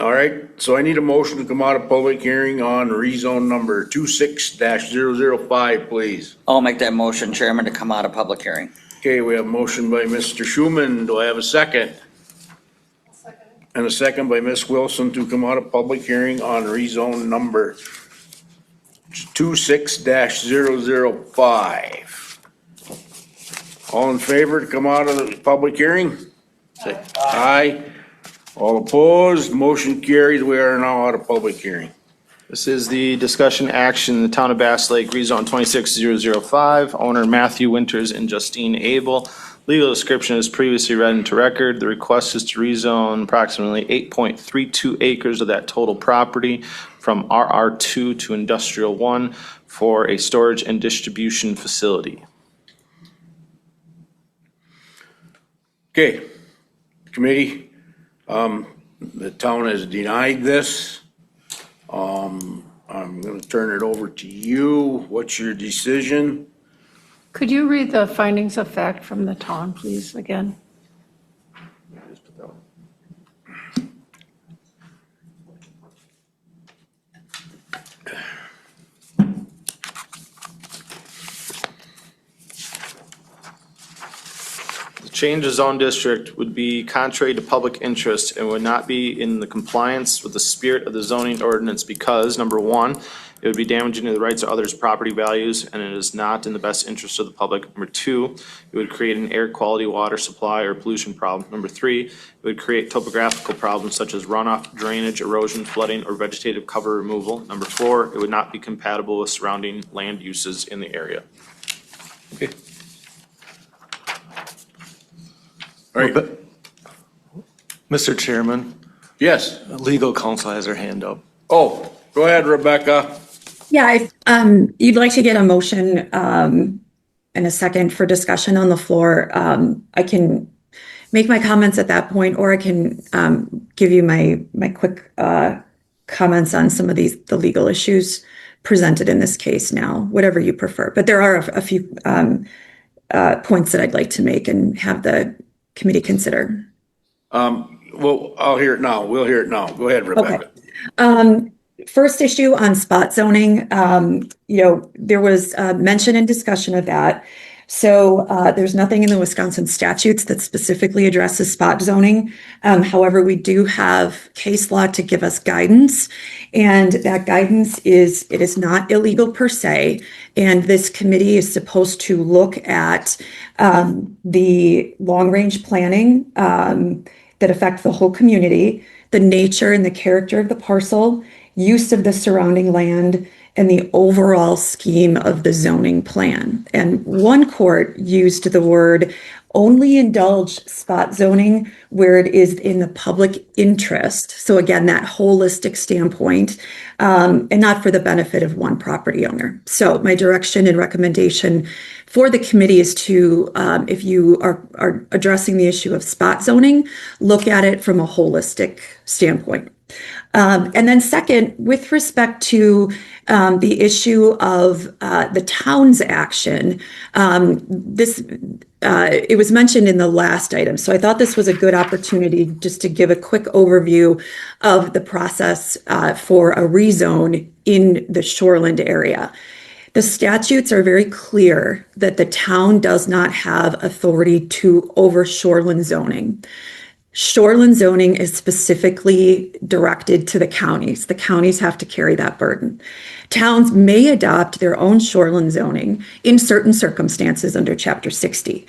All right, so I need a motion to come out of public hearing on rezone number 26-005, please. I'll make that motion, Chairman, to come out of public hearing. Okay, we have a motion by Mr. Schuman. Do I have a second? And a second by Ms. Wilson to come out of public hearing on rezone number 26-005. All in favor to come out of the public hearing? Say aye. All opposed, motion carries. We are now out of public hearing. This is the discussion action, the town of Bass Lake, rezone 26005, owner Matthew Winters and Justine Abel. Legal description is previously read into record. The request is to rezone approximately 8.32 acres of that total property from RR2 to Industrial 1 for a storage and distribution facility. Okay, committee, the town has denied this. I'm gonna turn it over to you. What's your decision? Could you read the findings of fact from the town, please, again? Change of zone district would be contrary to public interest and would not be in the compliance with the spirit of the zoning ordinance because, number one, it would be damaging to the rights of others' property values and it is not in the best interest of the public. Number two, it would create an air quality, water supply, or pollution problem. Number three, it would create topographical problems such as runoff, drainage, erosion, flooding, or vegetative cover removal. Number four, it would not be compatible with surrounding land uses in the area. Okay. All right. Mr. Chairman, Yes. legal counsel has her hand up. Oh, go ahead, Rebecca. Yeah, if you'd like to get a motion and a second for discussion on the floor, I can make my comments at that point, or I can give you my quick comments on some of the legal issues presented in this case now, whatever you prefer. But there are a few points that I'd like to make and have the committee consider. Well, I'll hear it now. We'll hear it now. Go ahead, Rebecca. Okay. First issue on spot zoning, there was mention and discussion of that. So there's nothing in the Wisconsin statutes that specifically addresses spot zoning. However, we do have case law to give us guidance, and that guidance is, it is not illegal per se. And this committee is supposed to look at the long-range planning that affect the whole community, the nature and the character of the parcel, use of the surrounding land, and the overall scheme of the zoning plan. And one court used the word only indulge spot zoning where it is in the public interest. So again, that holistic standpoint, and not for the benefit of one property owner. So my direction and recommendation for the committee is to, if you are addressing the issue of spot zoning, look at it from a holistic standpoint. And then second, with respect to the issue of the town's action, it was mentioned in the last item. So I thought this was a good opportunity just to give a quick overview of the process for a rezone in the Shoreland area. The statutes are very clear that the town does not have authority to over shoreland zoning. Shoreland zoning is specifically directed to the counties. The counties have to carry that burden. Towns may adopt their own shoreland zoning in certain circumstances under Chapter 60.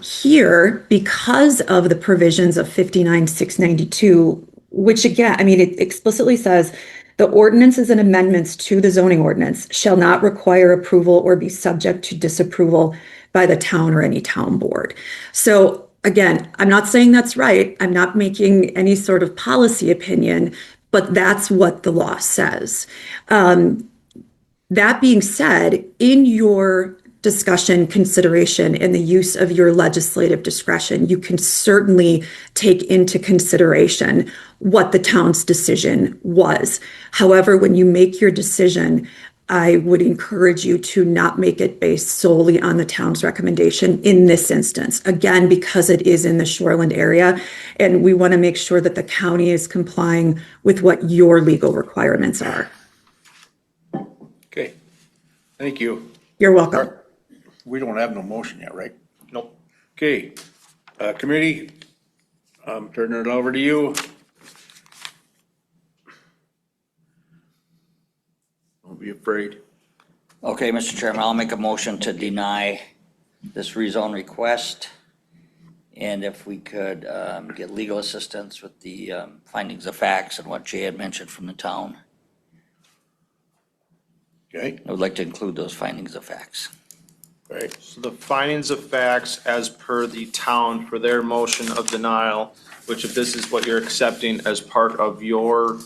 Here, because of the provisions of 59-692, which again, I mean, it explicitly says the ordinances and amendments to the zoning ordinance shall not require approval or be subject to disapproval by the town or any town board. So again, I'm not saying that's right. I'm not making any sort of policy opinion, but that's what the law says. That being said, in your discussion, consideration, and the use of your legislative discretion, you can certainly take into consideration what the town's decision was. However, when you make your decision, I would encourage you to not make it based solely on the town's recommendation in this instance. Again, because it is in the shoreland area, and we want to make sure that the county is complying with what your legal requirements are. Okay, thank you. You're welcome. We don't have no motion yet, right? Nope. Okay, committee, I'm turning it over to you. Don't be afraid. Okay, Mr. Chairman, I'll make a motion to deny this rezone request. And if we could get legal assistance with the findings of facts and what Jay had mentioned from the town. Okay. I would like to include those findings of facts. Right. So the findings of facts as per the town for their motion of denial, which if this is what you're accepting as part of your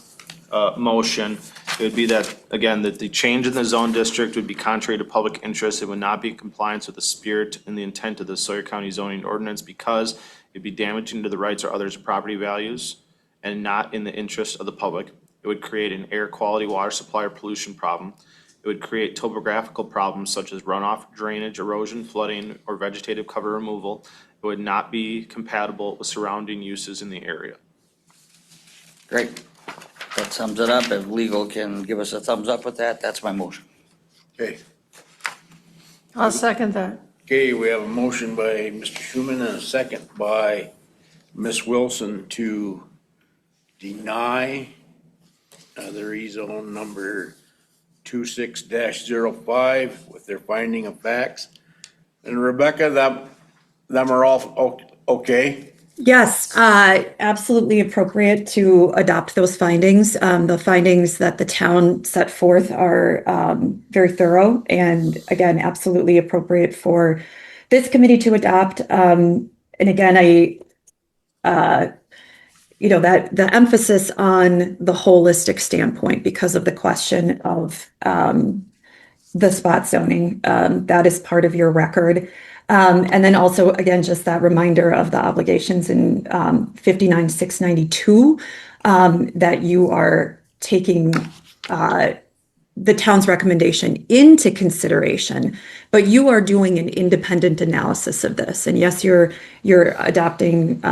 motion, it would be that, again, that the change in the zone district would be contrary to public interest. It would not be in compliance with the spirit and the intent of the Sawyer County zoning ordinance because it'd be damaging to the rights or others' property values and not in the interest of the public. It would create an air quality, water supply, or pollution problem. It would create topographical problems such as runoff, drainage, erosion, flooding, or vegetative cover removal. It would not be compatible with surrounding uses in the area. Great. That sums it up. If legal can give us a thumbs up with that, that's my motion. Okay. I'll second that. Okay, we have a motion by Mr. Schuman and a second by Ms. Wilson to deny the rezone number 26-05 with their finding of facts. And Rebecca, them are all okay? Yes, absolutely appropriate to adopt those findings. The findings that the town set forth are very thorough and again, absolutely appropriate for this committee to adopt. And again, that the emphasis on the holistic standpoint because of the question of the spot zoning, that is part of your record. And then also, again, just that reminder of the obligations in 59-692, that you are taking the town's recommendation into consideration, but you are doing an independent analysis of this. And yes, you're adopting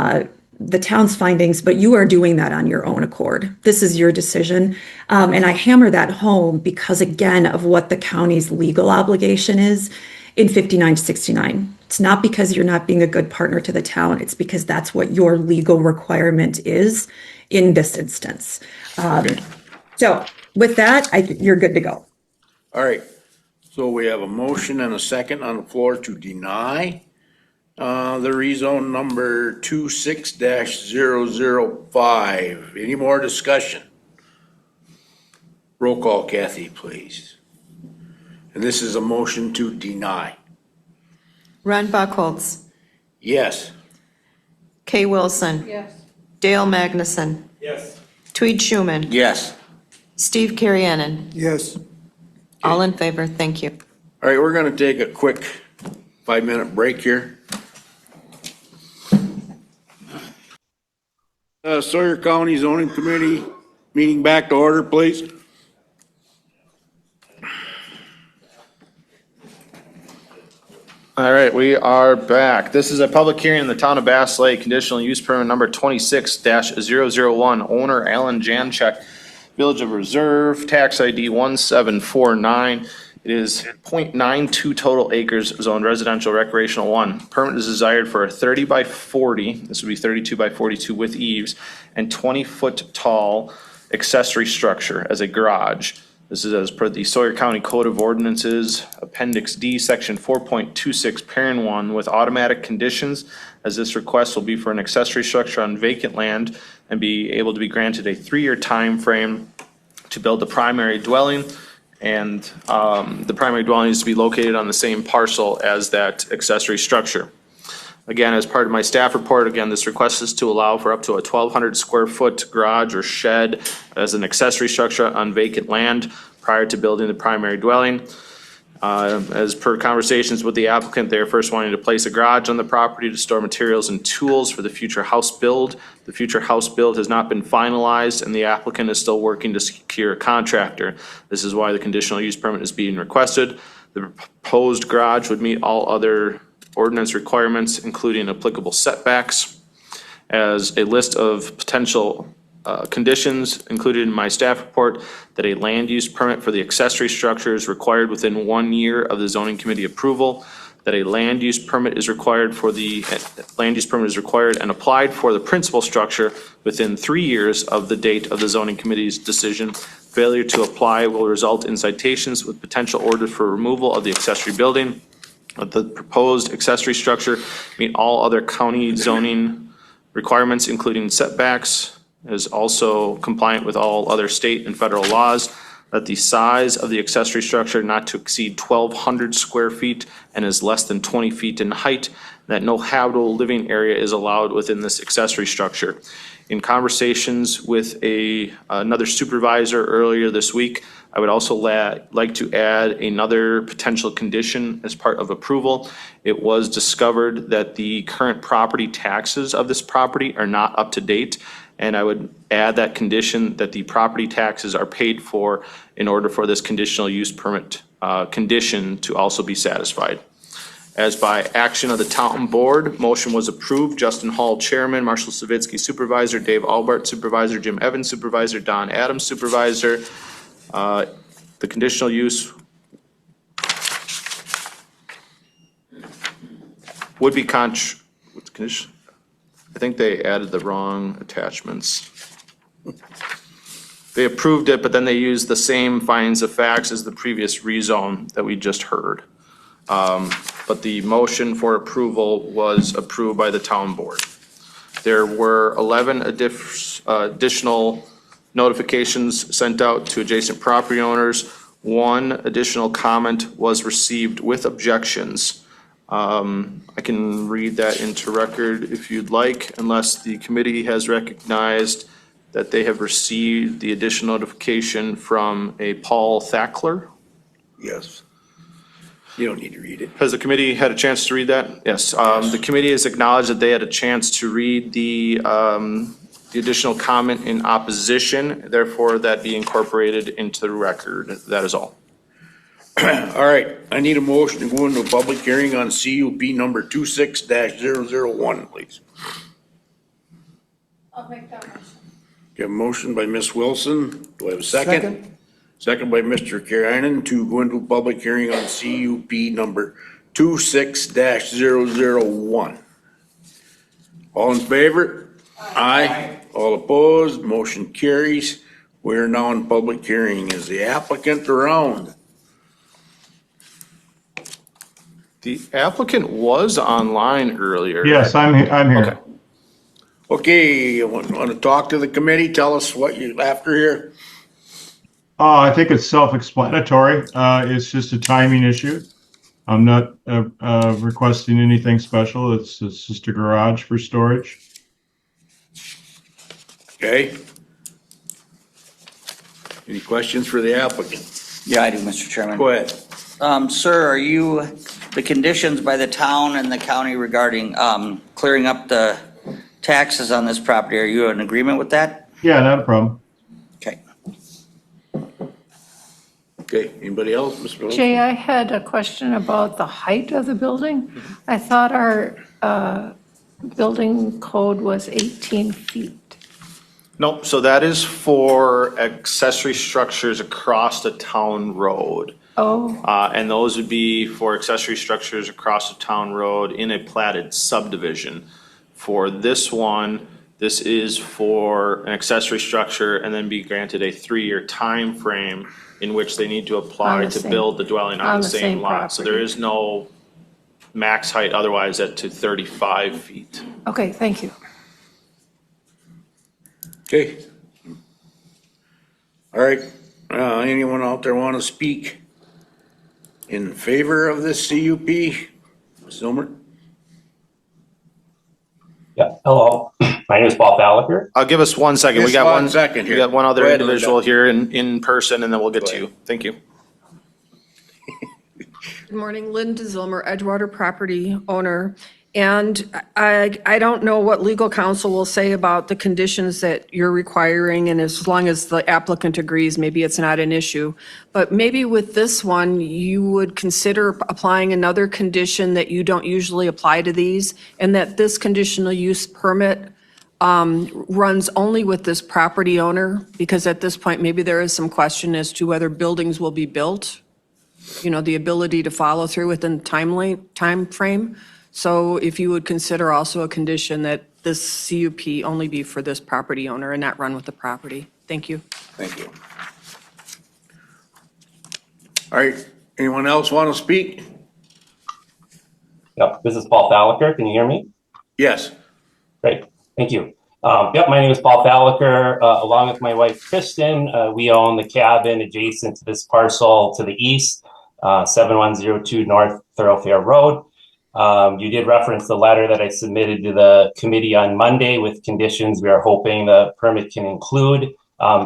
the town's findings, but you are doing that on your own accord. This is your decision. And I hammer that home because, again, of what the county's legal obligation is in 59-69. It's not because you're not being a good partner to the town. It's because that's what your legal requirement is in this instance. So with that, you're good to go. All right. So we have a motion and a second on the floor to deny the rezone number 26-005. Any more discussion? Roll call, Kathy, please. And this is a motion to deny. Ron Buckholz, Yes. Kay Wilson, Yes. Dale Magnuson, Yes. Tweed Schuman, Yes. Steve Carriennen. Yes. All in favor, thank you. All right, we're gonna take a quick 5-minute break here. Sawyer County Zoning Committee, meeting back to order, please. All right, we are back. This is a public hearing in the town of Bass Lake, conditional use permit number 26-001, owner Alan Janchek, Village of Reserve, tax ID 1749. It is .92 total acres, zoned residential recreational 1. Permit is desired for a 30 by 40, this would be 32 by 42 with eaves, and 20-foot tall accessory structure as a garage. This is as per the Sawyer County Code of Ordinances, Appendix D, Section 4.26, Parent 1, with automatic conditions, as this request will be for an accessory structure on vacant land and be able to be granted a 3-year time frame to build the primary dwelling. And the primary dwelling is to be located on the same parcel as that accessory structure. Again, as part of my staff report, again, this request is to allow for up to a 1,200 square foot garage or shed as an accessory structure on vacant land prior to building the primary dwelling. As per conversations with the applicant, they are first wanting to place a garage on the property to store materials and tools for the future house build. The future house build has not been finalized, and the applicant is still working to secure a contractor. This is why the conditional use permit is being requested. The proposed garage would meet all other ordinance requirements, including applicable setbacks. As a list of potential conditions included in my staff report, that a land use permit for the accessory structure is required within 1 year of the zoning committee approval, that a land use permit is required and applied for the principal structure within 3 years of the date of the zoning committee's decision. Failure to apply will result in citations with potential orders for removal of the accessory building. The proposed accessory structure meet all other county zoning requirements, including setbacks, is also compliant with all other state and federal laws, that the size of the accessory structure not to exceed 1,200 square feet and is less than 20 feet in height, that no habitable living area is allowed within this accessory structure. In conversations with another supervisor earlier this week, I would also like to add another potential condition as part of approval. It was discovered that the current property taxes of this property are not up to date, and I would add that condition that the property taxes are paid for in order for this conditional use permit condition to also be satisfied. As by action of the town board, motion was approved. Justin Hall, chairman, Marshall Savitsky, supervisor, Dave Albert, supervisor, Jim Evans, supervisor, Don Adams, supervisor. The conditional use would be with the condition. I think they added the wrong attachments. They approved it, but then they used the same findings of facts as the previous rezone that we just heard. But the motion for approval was approved by the town board. There were 11 additional notifications sent out to adjacent property owners. One additional comment was received with objections. I can read that into record if you'd like, unless the committee has recognized that they have received the additional notification from a Paul Thackler. Yes. You don't need to read it. Has the committee had a chance to read that? Yes. The committee has acknowledged that they had a chance to read the additional comment in opposition, therefore that be incorporated into the record. That is all. All right, I need a motion to go into a public hearing on CUP number 26-001, please. I'll make that motion. Okay, a motion by Ms. Wilson. Do I have a second? Second by Mr. Karainen to go into a public hearing on CUP number 26-001. All in favor? Aye. All opposed? Motion carries. We are now in public hearing. Is the applicant around? The applicant was online earlier. Yes, I'm here. Okay, you want to talk to the committee? Tell us what you're after here. I think it's self-explanatory. It's just a timing issue. I'm not requesting anything special. It's just a garage for storage. Okay. Any questions for the applicant? Yeah, I do, Mr. Chairman. Go ahead. Sir, are you, the conditions by the town and the county regarding clearing up the taxes on this property, are you in agreement with that? Yeah, not a problem. Okay. Okay, anybody else? Mr. Lynch? Jay, I had a question about the height of the building. I thought our building code was 18 feet. Nope, so that is for accessory structures across the town road. Oh, And those would be for accessory structures across the town road in a platted subdivision. For this one, this is for an accessory structure and then be granted a 3-year time frame in which they need to On apply the to same- build the dwelling on the same lot. So there property. is no max height otherwise at to 35 feet. okay, thank you. Okay. All right, anyone out there want to speak in favor of this CUP? Silmer? Yeah, hello. My name is Paul Faliker. Give us 1 second. We Just got 1 one second We here. got one other Go ahead, individual Linda. here in person and then we'll get to you. Thank you. Good morning, Linda Zilmer, Edgewater property owner. And I don't know what legal counsel will say about the conditions that you're requiring, and as long as the applicant agrees, maybe it's not an issue. But maybe with this one, you would consider applying another condition that you don't usually apply to these, and that this conditional use permit runs only with this property owner, because at this point, maybe there is some question as to whether buildings will be built, you know, the ability to follow through within time frame. So if you would consider also a condition that this CUP only be for this property owner and not run with the property. Thank you. Thank you. All right, anyone else want to speak? Yep, this is Paul Faliker. Can you hear me? Yes. Great, thank you. Yep, my name is Paul Faliker. Along with my wife, Kristen, we own the cabin adjacent to this parcel to the east, 7102 North Thoroughfare Road. You did reference the letter that I submitted to the committee on Monday with conditions we are hoping the permit can include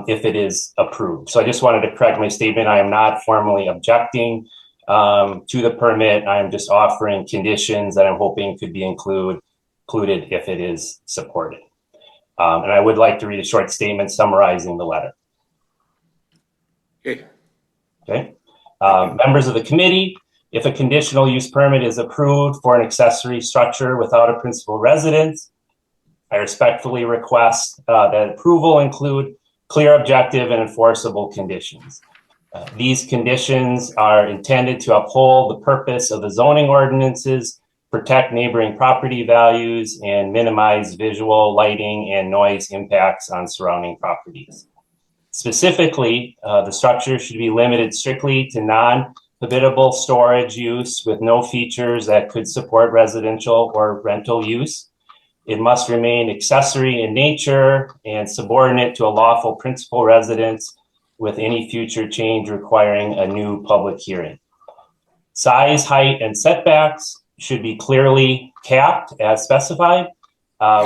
if it is approved. So I just wanted to correct my statement. I am not formally objecting to the permit. I am just offering conditions that I'm hoping could be included if it is supported. And I would like to read a short statement summarizing the letter. Okay. Okay. Members of the committee, if a conditional use permit is approved for an accessory structure without a principal residence, I respectfully request that approval include clear, objective, and enforceable conditions. These conditions are intended to uphold the purpose of the zoning ordinances, protect neighboring property values, and minimize visual, lighting, and noise impacts on surrounding properties. Specifically, the structure should be limited strictly to non-habitable storage use with no features that could support residential or rental use. It must remain accessory in nature and subordinate to a lawful principal residence, with any future change requiring a new public hearing. Size, height, and setbacks should be clearly capped as specified,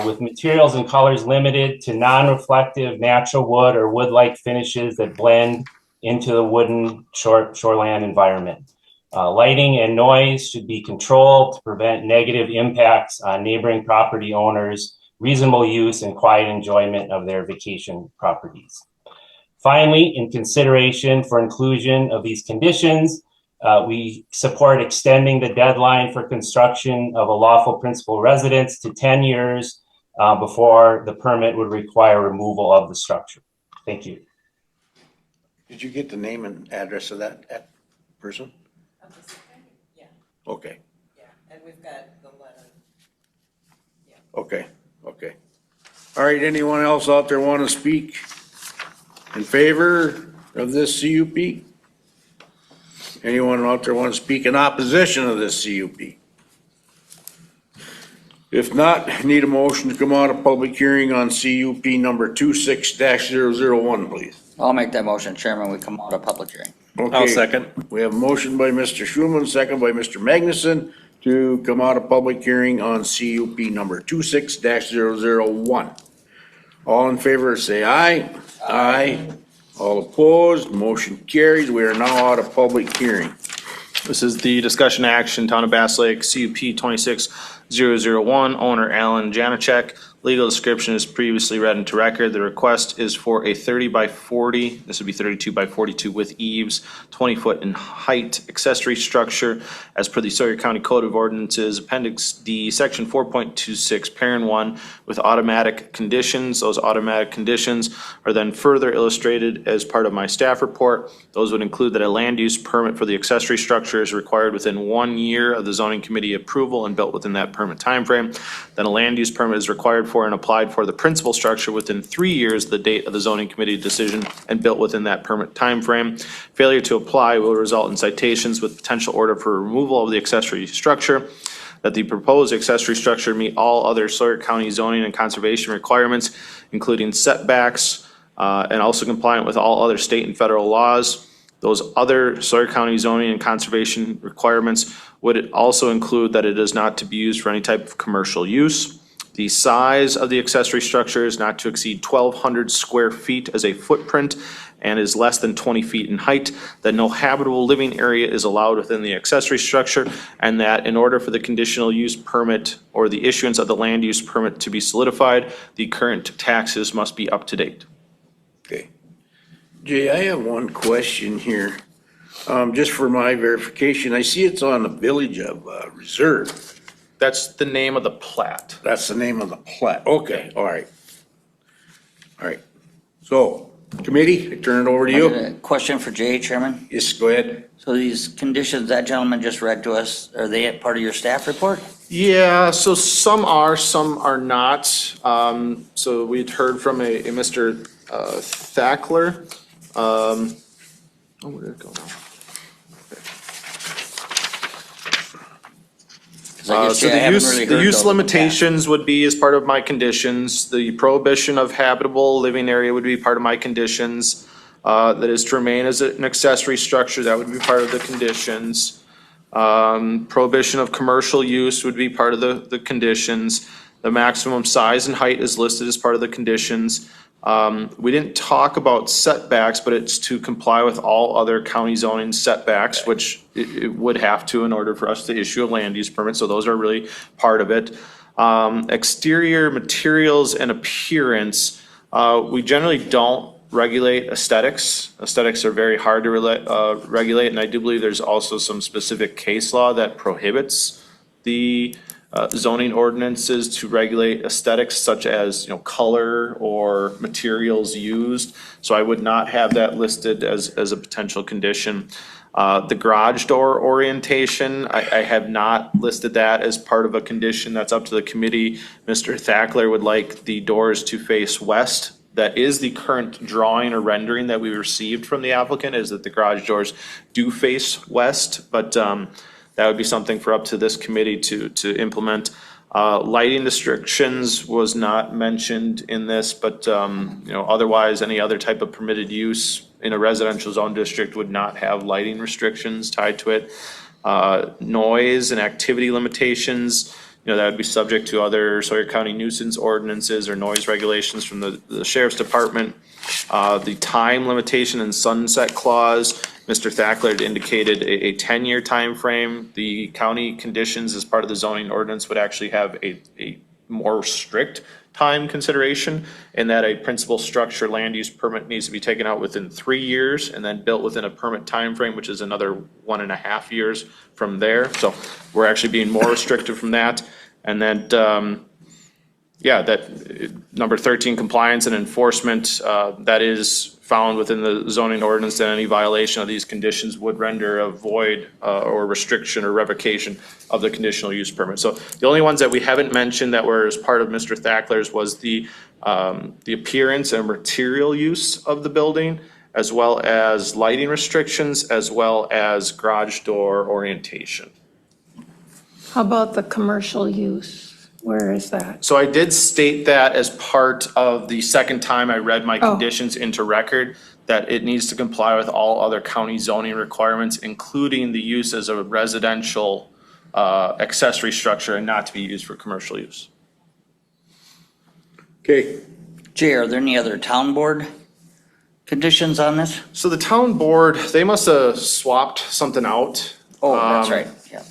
with materials and colors limited to non-reflective natural wood or wood-like finishes that blend into the wooden shoreland environment. Lighting and noise should be controlled to prevent negative impacts on neighboring property owners, reasonable use and quiet enjoyment of their vacation properties. Finally, in consideration for inclusion of these conditions, we support extending the deadline for construction of a lawful principal residence to 10 years before the permit would require removal of the structure. Thank you. Did you get the name and address of that person? Yeah. Okay, Yeah, and we've got the letter. okay. All right, anyone else out there want to speak in favor of this CUP? Anyone out there want to speak in opposition of this CUP? If not, need a motion to come out of public hearing on CUP number 26-001, please. I'll make that motion, Chairman. We come out of public hearing. Okay. second. We have a motion by Mr. Schulman, second by Mr. Magnuson to come out of public hearing on CUP number 26-001. All in favor, say aye. Aye. All opposed, motion carries. We are now out of public hearing. This is the discussion action, Town of Bass Lake, CUP 26001, owner Alan Janacek. Legal description is previously read into record. The request is for a 30 by 40, this would be 32 by 42 with eaves, 20 foot in height accessory structure as per the Sawyer County Code of Ordinances, Appendix D, Section 4.26, Parent 1, with automatic conditions. Those automatic conditions are then further illustrated as part of my staff report. Those would include that a land use permit for the accessory structure is required within 1 year of the zoning committee approval and built within that permit timeframe. Then a land use permit is required for and applied for the principal structure within 3 years of the date of the zoning committee decision and built within that permit timeframe. Failure to apply will result in citations with potential order for removal of the accessory structure. That the proposed accessory structure meet all other Sawyer County zoning and conservation requirements, including setbacks, and also compliant with all other state and federal laws. Those other Sawyer County zoning and conservation requirements would also include that it is not to be used for any type of commercial use. The size of the accessory structure is not to exceed 1,200 square feet as a footprint and is less than 20 feet in height, that no habitable living area is allowed within the accessory structure, and that in order for the conditional use permit or the issuance of the land use permit to be solidified, the current taxes must be up to date. Okay. Jay, I have one question here. Just for my verification, I see it's on the Village of Reserve. That's the name of the plat. That's the name of the plat. Okay, all right. All right. So, committee, I turn it over to you. Question for Jay, Chairman. Yes, go ahead. So these conditions that gentleman just read to us, are they part of your staff report? Yeah, so some are not. So we'd heard from a Mr. Thackler. Where did it go now? So the use limitations would be as part of my conditions. The prohibition of habitable living area would be part of my conditions. That is to remain as an accessory structure, that would be part of the conditions. Prohibition of commercial use would be part of the conditions. The maximum size and height is listed as part of the conditions. We didn't talk about setbacks, but it's to comply with all other county zoning setbacks, which it would have to in order for us to issue a land use permit. So those are really part of it. Exterior materials and appearance, we generally don't regulate aesthetics. Aesthetics are very hard to regulate, and I do believe there's also some specific case law that prohibits the zoning ordinances to regulate aesthetics such as, color or materials used. So I would not have that listed as a potential condition. The garage door orientation, I have not listed that as part of a condition. That's up to the committee. Mr. Thackler would like the doors to face west. That is the current drawing or rendering that we received from the applicant, is that the garage doors do face west, but that would be something for up to this committee to implement. Lighting restrictions was not mentioned in this, but otherwise any other type of permitted use in a residential zone district would not have lighting restrictions tied to it. Noise and activity limitations, that would be subject to other Sawyer County nuisance ordinances or noise regulations from the Sheriff's Department. The time limitation and sunset clause, Mr. Thackler had indicated a 10-year time frame. The county conditions as part of the zoning ordinance would actually have a more strict time consideration, in that a principal structure land use permit needs to be taken out within 3 years and then built within a permit time frame, which is another 1.5 years from there. So we're actually being more restrictive from that. And then, that number 13, compliance and enforcement, that is found within the zoning ordinance, that any violation of these conditions would render a void or restriction or revocation of the conditional use permit. So the only ones that we haven't mentioned that were as part of Mr. Thackler's was the appearance and material use of the building, as well as lighting restrictions, as well as garage door orientation. How about the commercial use? Where is that? So I did state that as part of the second time I read my Oh. conditions into record, that it needs to comply with all other county zoning requirements, including the use as a residential accessory structure and not to be used for commercial use. Okay. Jay, are there any other town board conditions on this? So the town board, they must have swapped something out. Oh, that's right, yeah.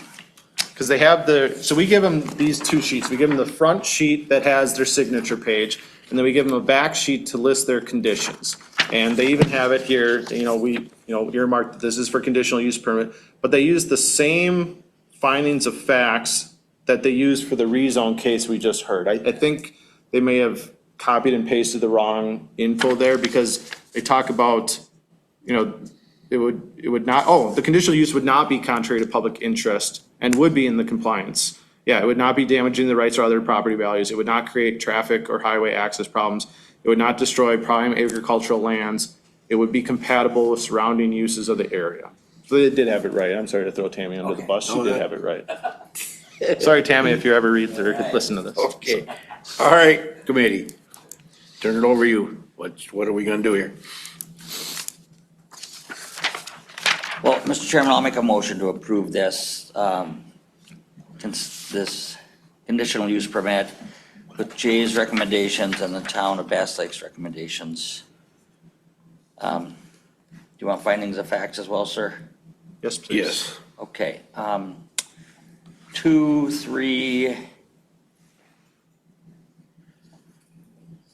Because they have so we give them these two sheets. We give them the front sheet that has their signature page, and then we give them a back sheet to list their conditions. And they even have it here, we earmarked that this is for conditional use permit, but they use the same findings of facts that they used for the rezone case we just heard. I think they may have copied and pasted the wrong info there, because they talk about, it would not, the conditional use would not be contrary to public interest and would be in the compliance. Yeah, it would not be damaging the rights or other property values. It would not create traffic or highway access problems. It would not destroy prime agricultural lands. It would be compatible with surrounding uses of the area. So they did have it right. I'm sorry to throw Tammy under the bus. She did have it right. Sorry, Tammy, if you ever read or listen to this. Okay. All right, committee. Turn it over to you. What are we gonna do here? Well, Mr. Chairman, I'll make a motion to approve this, this conditional use permit with Jay's recommendations and the town of Bass Lake's recommendations. Do you want findings of facts as well, sir? Yes, please. Yes. Okay, 2, 3,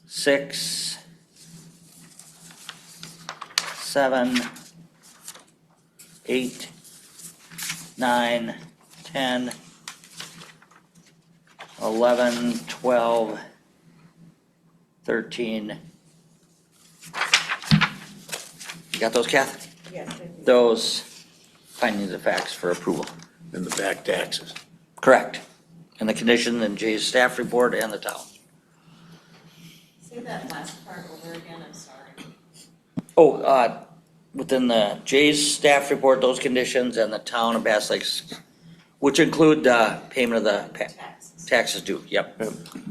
6, 7, 8, 9, 10, 11, 12, 13. You got those, Kath? Yes. Those findings of facts for approval. And the back taxes. Correct. And the condition in Jay's staff report and the town. Say that last part over again, I'm sorry. Oh, within the Jay's staff report, those conditions and the town of Bass Lakes, which include payment of the taxes due, yep.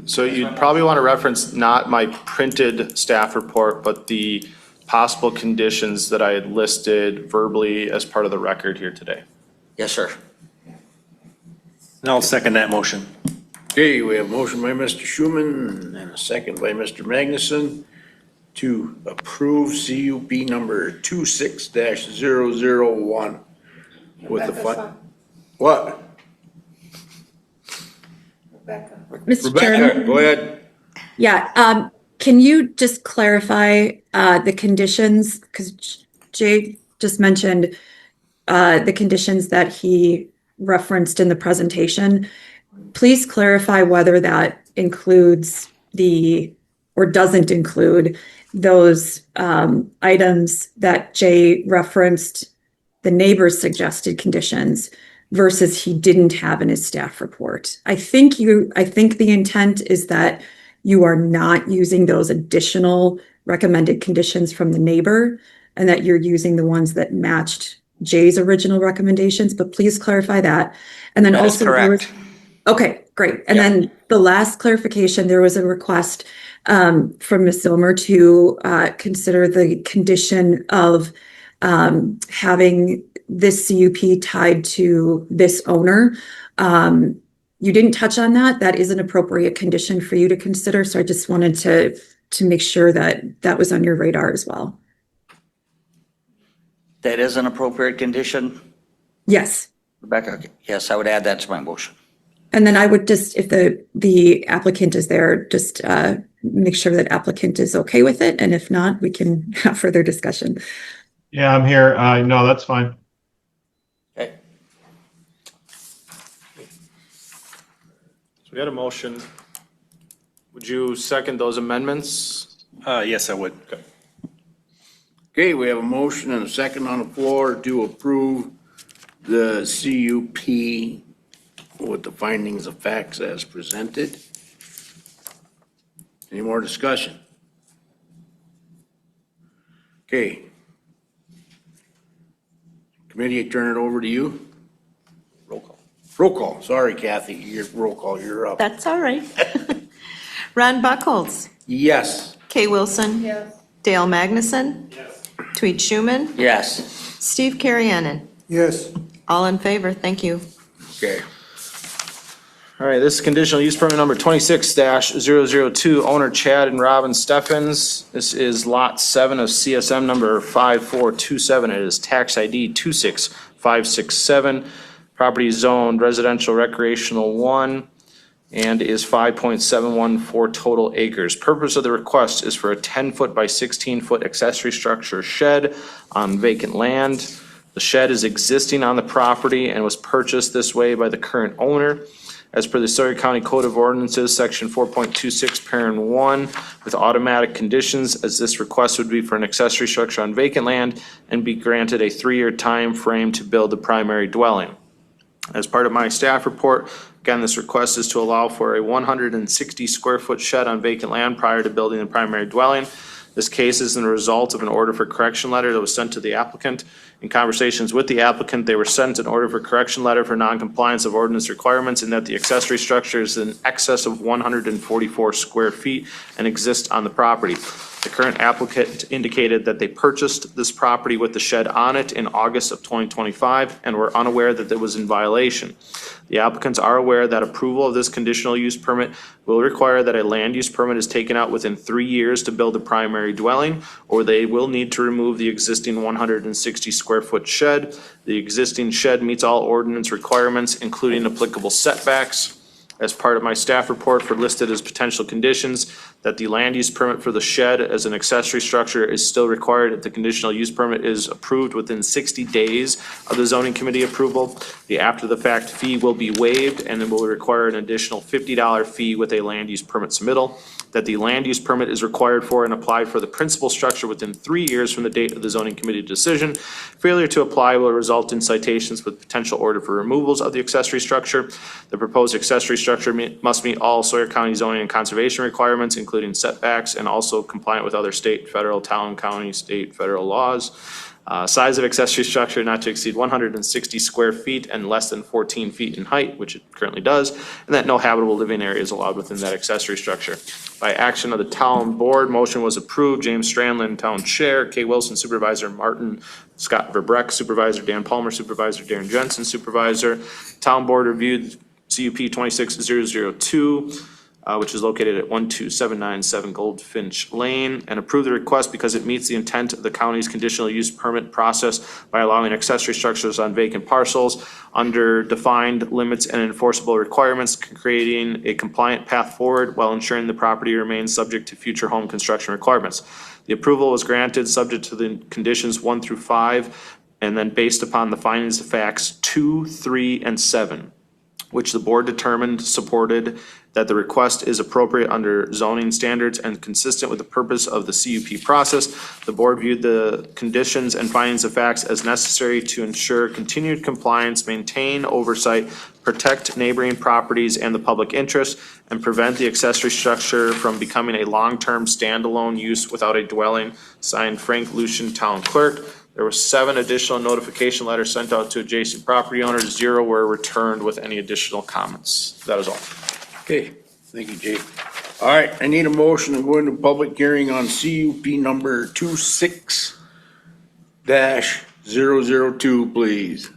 So you'd probably want to reference not my printed staff report, but the possible conditions that I had listed verbally as part of the record here today. Yes, sir. And I'll second that motion. Okay, we have a motion by Mr. Schuman and a second by Mr. Magnuson to approve CUP number 26-001 with the fund. What? Mr. Rebecca, Chairman? go ahead. Yeah, can you just clarify the conditions? Because Jay just mentioned the conditions that he referenced in the presentation. Please clarify whether that includes or doesn't include those items that Jay referenced, the neighbor's suggested conditions, versus he didn't have in his staff report. I think the intent is that you are not using those additional recommended conditions from the neighbor, and that you're using the ones that matched Jay's original recommendations, but please clarify that. And then That is also, correct. okay, great. And then the last clarification, there was a request from Ms. Zilmer to consider the condition of having this CUP tied to this owner. You didn't touch on that. That is an appropriate condition for you to consider. So I just wanted to make sure that that was on your radar as well. That is an appropriate condition, Yes. Rebecca? Okay. Yes, I would add that to my motion. And then I would just, if the applicant is there, just make sure that applicant is okay with it. And if not, we can have further discussion. Yeah, I'm here. No, that's fine. Okay. So we got a motion. Would you second those amendments? Yes, I would. Okay. Okay, we have a motion and a second on the floor to approve the CUP with the findings of facts as presented. Any more discussion? Okay. Committee, I turn it over to you. Roll call. Roll call. Sorry, Kathy, your roll call, you're up. That's all right. Ron Buckholz. Yes. Kay Wilson. Yes. Dale Magnuson. Yes. Tweet Schuman. Yes. Steve Carriennen. Yes. All in favor, thank you. Okay. All right, this is conditional use permit number 26-002, owner Chad and Robin Steffens. This is lot 7 of CSM number 5427. It is tax ID 26567. Property zoned residential recreational 1 and is 5.714 total acres. Purpose of the request is for a 10-foot by 16-foot accessory structure shed on vacant land. The shed is existing on the property and was purchased this way by the current owner. As per the Sawyer County Code of Ordinances, section 4.26, parent 1, with automatic conditions, as this request would be for an accessory structure on vacant land and be granted a 3-year time frame to build the primary dwelling. As part of my staff report, again, this request is to allow for a 160 square foot shed on vacant land prior to building the primary dwelling. This case is the result of an order for correction letter that was sent to the applicant. In conversations with the applicant, they were sent an order for correction letter for noncompliance of ordinance requirements and that the accessory structure is in excess of 144 square feet and exists on the property. The current applicant indicated that they purchased this property with the shed on it in August of 2025 and were unaware that it was in violation. The applicants are aware that approval of this conditional use permit will require that a land use permit is taken out within 3 years to build a primary dwelling, or they will need to remove the existing 160 square foot shed. The existing shed meets all ordinance requirements, including applicable setbacks. As part of my staff report for listed as potential conditions, that the land use permit for the shed as an accessory structure is still required if the conditional use permit is approved within 60 days of the zoning committee approval. The after the fact fee will be waived and it will require an additional $50 fee with a land use permit submittal. That the land use permit is required for and applied for the principal structure within 3 years from the date of the zoning committee decision. Failure to apply will result in citations with potential order for removals of the accessory structure. The proposed accessory structure must meet all Sawyer County zoning and conservation requirements, including setbacks, and also compliant with other state, federal, town, county, state, federal laws. Size of accessory structure not to exceed 160 square feet and less than 14 feet in height, which it currently does, and that no habitable living area is allowed within that accessory structure. By action of the town board, motion was approved. James Strandland, town chair, Kay Wilson, supervisor, Martin Scott Verbreck, supervisor, Dan Palmer, supervisor, Darren Jensen, supervisor. Town board reviewed CUP 26002. Which is located at 12797 Goldfinch Lane, and approve the request because it meets the intent of the county's conditional use permit process by allowing accessory structures on vacant parcels under defined limits and enforceable requirements, creating a compliant path forward while ensuring the property remains subject to future home construction requirements. The approval was granted subject to the conditions 1 through 5, and then based upon the findings of facts 2, 3, and 7, which the board determined supported that the request is appropriate under zoning standards and consistent with the purpose of the CUP process. The board viewed the conditions and findings of facts as necessary to ensure continued compliance, maintain oversight, protect neighboring properties and the public interest, and prevent the accessory structure from becoming a long-term standalone use without a dwelling. Signed, Frank Lucian, town clerk. There were 7 additional notification letters sent out to adjacent property owners. 0 were returned with any additional comments. That is all. Okay, thank you, Jake. All right, I need a motion to go into public hearing on CUP number 26-002, please.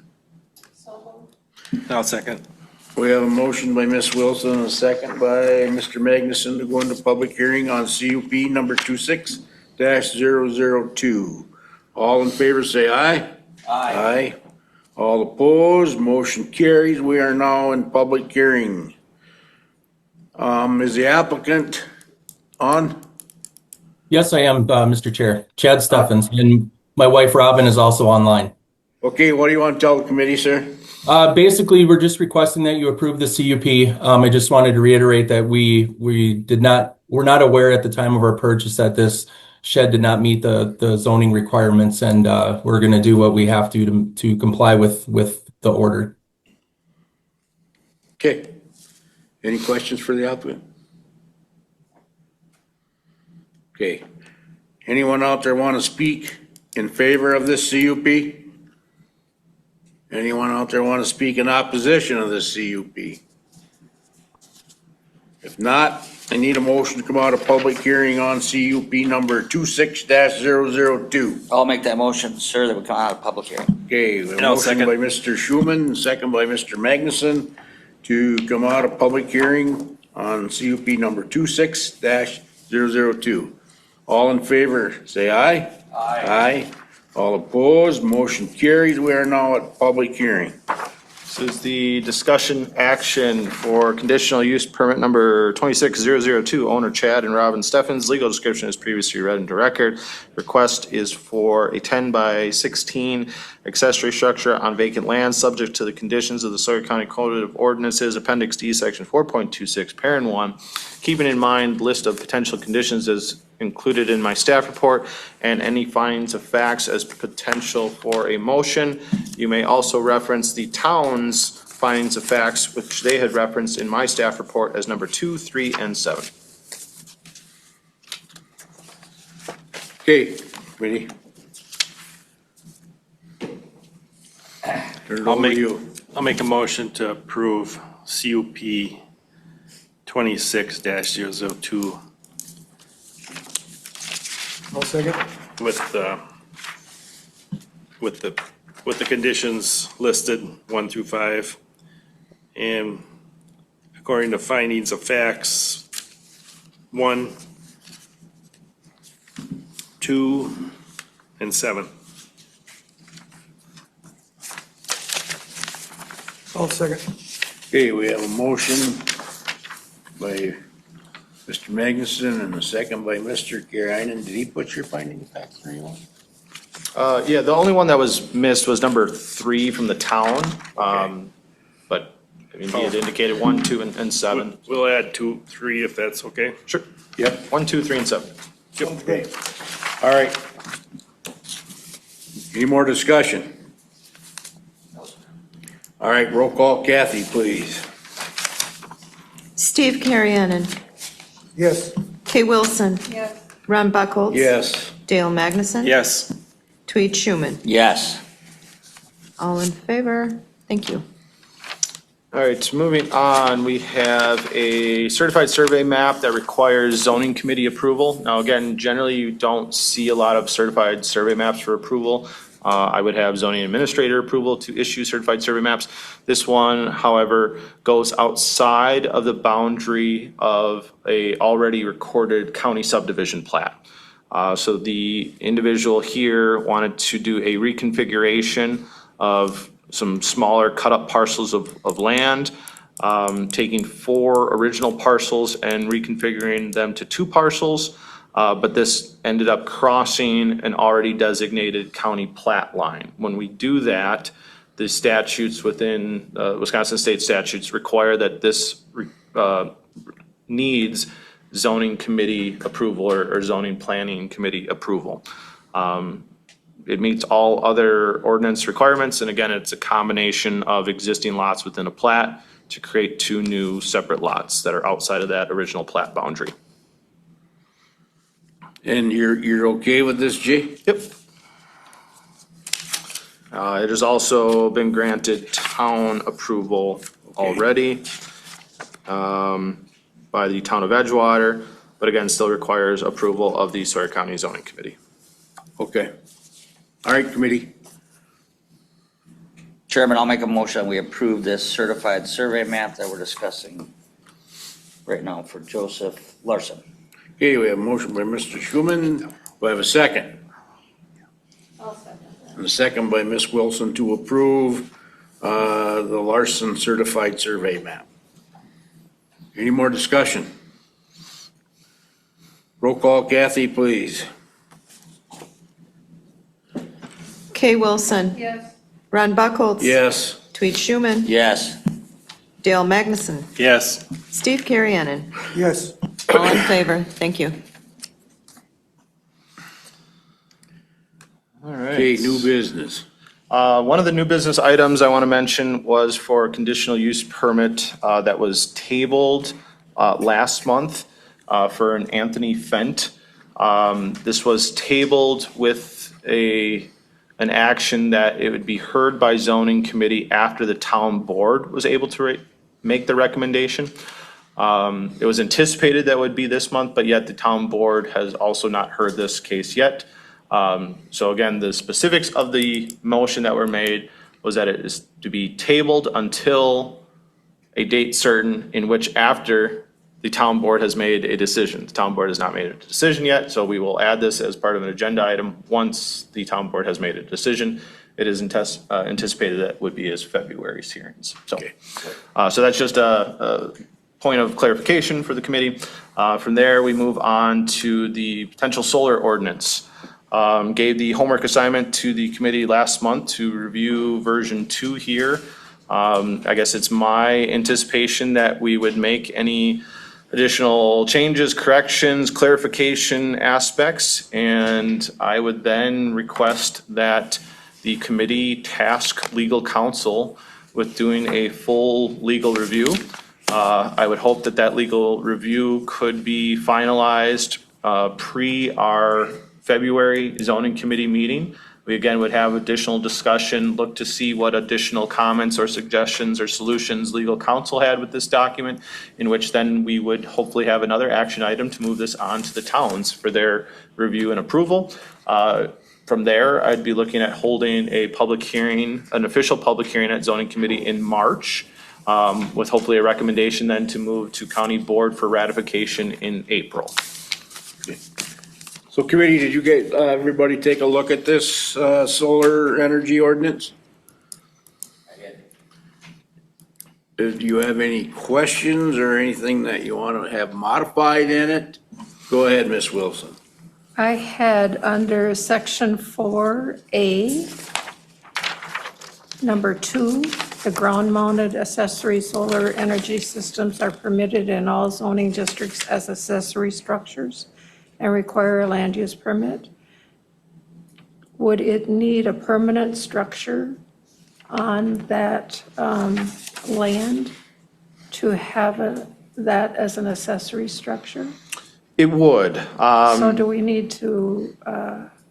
I'll second. We have a motion by Ms. Wilson and a second by Mr. Magnuson to go into public hearing on CUP number 26-002. All in favor say aye. Aye. Aye. All opposed, motion carries. We are now in public hearing. Is the applicant on? Yes, I am, Mr. Chair. Chad Steffens, and my wife Robin is also online. Okay, what do you want to tell the committee, sir? Basically, we're just requesting that you approve the CUP. I just wanted to reiterate that we're not aware at the time of our purchase that this shed did not meet the zoning requirements, and we're going to do what we have to comply with the order. Okay. Any questions for the applicant? Okay. Anyone out there want to speak in favor of this CUP? Anyone out there want to speak in opposition of this CUP? If not, I need a motion to come out of public hearing on CUP number 26-002. I'll make that motion, sir, that we come out of public hearing. Okay, we have a And I'll motion second. by Mr. Schuman, second by Mr. Magnuson to come out of public hearing on CUP number 26-002. All in favor, say aye. Aye. All opposed, motion carries. We are now at public hearing. This is the discussion action for conditional use permit number 26002, owner Chad and Robin Steffens. Legal description is previously read into record. Request is for a 10 by 16 accessory structure on vacant land, subject to the conditions of the Sawyer County Code of Ordinances, Appendix D, Section 4.26, Parent 1. Keeping in mind, list of potential conditions is included in my staff report, and any findings of facts as potential for a motion. You may also reference the town's findings of facts, which they had referenced in my staff report as number 2, 3, and 7. Okay, ready? Turn it over to you. I'll make a motion to approve CUP 26-002 I'll second. with the conditions listed 1 through 5. And according to findings of facts, 1, 2, and 7. I'll second. Okay, we have a motion by Mr. Magnuson and a second by Mr. Karainen. Did he put your finding of facts or anyone? Yeah, the only one that was missed was number 3 from the town. But, I mean, he had indicated 1, 2, and 7. We'll add 2, 3 if that's okay. Sure. Yep. 1, 2, 3, and 7. Okay. All right. Any more discussion? All right, roll call. Kathy, please. Steve Carriennen. Yes. Kay Wilson. Yes. Ron Buckles. Yes. Dale Magnuson. Yes. Tweed Schuman. Yes. All in favor? Thank you. All right, moving on, we have a certified survey map that requires zoning committee approval. Now, again, generally you don't see a lot of certified survey maps for approval. I would have zoning administrator approval to issue certified survey maps. This one, however, goes outside of the boundary of a already recorded county subdivision plat. So the individual here wanted to do a reconfiguration of some smaller cut-up parcels of land, taking 4 original parcels and reconfiguring them to 2 parcels. But this ended up crossing an already designated county plat line. When we do that, the statutes within Wisconsin state statutes require that this needs zoning committee approval or zoning planning committee approval. It meets all other ordinance requirements, and again, it's a combination of existing lots within a plat to create 2 new separate lots that are outside of that original plat boundary. And you're okay with this, Jay? Yep. It has also been granted town approval already by the town of Edgewater, but again, still requires approval of the Sawyer County Zoning Committee. Okay. All right, committee. Chairman, I'll make a motion, we approve this certified survey map that we're discussing right now for Joseph Larson. Okay, we have a motion by Mr. Schuman. We have a second. I'll second that. And a second by Ms. Wilson to approve the Larson Certified Survey Map. Any more discussion? Roll call, Kathy, please. Kay Wilson. Yes. Ron Buckles. Yes. Tweed Schuman. Yes. Dale Magnuson. Yes. Steve Carriennen. Yes. All in favor? Thank you. All right. Okay, new business. One of the new business items I want to mention was for a conditional use permit that was tabled last month for an Anthony Fent. This was tabled with a an action that it would be heard by zoning committee after the town board was able to make the recommendation. It was anticipated that would be this month, but yet the town board has also not heard this case yet. So again, the specifics of the motion that were made was that it is to be tabled until a date certain in which after the town board has made a decision. The town board has not made a decision yet, so we will add this as part of an agenda item once the town board has made a decision. It is anticipated that would be as February's hearings. So, so that's just a point of clarification for the committee. From there, we move on to the potential solar ordinance. Gave the homework assignment to the committee last month to review version 2 here. I guess it's my anticipation that we would make any additional changes, corrections, clarification aspects, and I would then request that the committee task legal counsel with doing a full legal review. I would hope that that legal review could be finalized pre our February zoning committee meeting. We again would have additional discussion, look to see what additional comments or suggestions or solutions legal counsel had with this document, in which then we would hopefully have another action item to move this on to the towns for their review and approval. From there, I'd be looking at holding a public hearing, an official public hearing at zoning committee in March, with hopefully a recommendation then to move to county board for ratification in April. So committee, did you get, everybody take a look at this solar energy ordinance? Do you have any questions or anything that you want to have modified in it? Go ahead, Ms. Wilson. I had under section 4A, number 2, the ground-mounted accessory solar energy systems are permitted in all zoning districts as accessory structures and require a land use permit. Would it need a permanent structure on that land to have that as an accessory structure? It would. So do we need to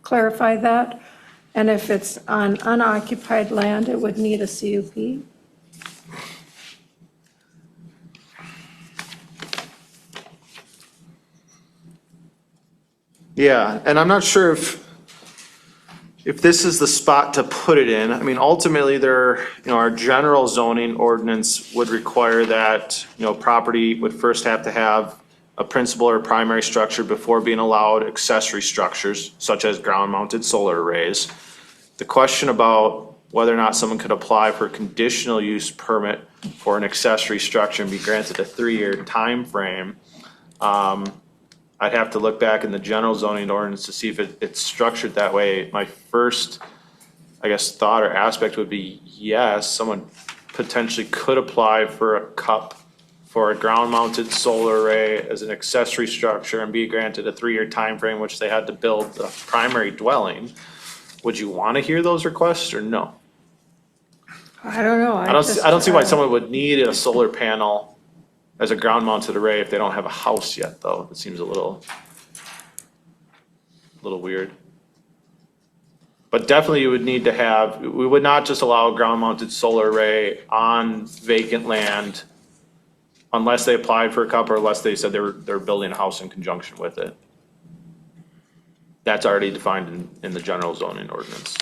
clarify that? And if it's on unoccupied land, it would need a CUP? Yeah, and I'm not sure if this is the spot to put it in. I mean, ultimately, our general zoning ordinance would require that, property would first have to have a principal or primary structure before being allowed accessory structures, such as ground-mounted solar arrays. The question about whether or not someone could apply for a conditional use permit for an accessory structure and be granted a 3-year time frame, I'd have to look back in the general zoning ordinance to see if it's structured that way. My first, thought or aspect would be, yes, someone potentially could apply for a CUP for a ground-mounted solar array as an accessory structure and be granted a 3-year time frame, which they had to build the primary dwelling. Would you want to hear those requests or no? I don't know. I don't see why someone would need a solar panel as a ground-mounted array if they don't have a house yet, though. It seems a little weird. But definitely you would need to have, we would not just allow a ground-mounted solar array on vacant land unless they applied for a CUP or unless they said they're building a house in conjunction with it. That's already defined in the general zoning ordinance.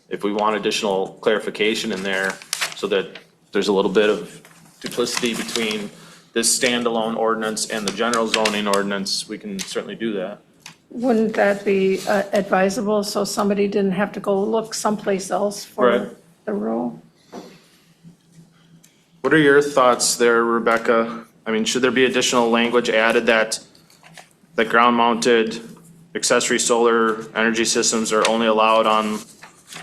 If we want additional clarification in there so that there's a little bit of duplicity between this standalone ordinance and the general zoning ordinance, we can certainly do that. Wouldn't that be advisable so somebody didn't have to go look someplace else for the rule? What are your thoughts there, Rebecca? I mean, should there be additional language added that the ground-mounted accessory solar energy systems are only allowed on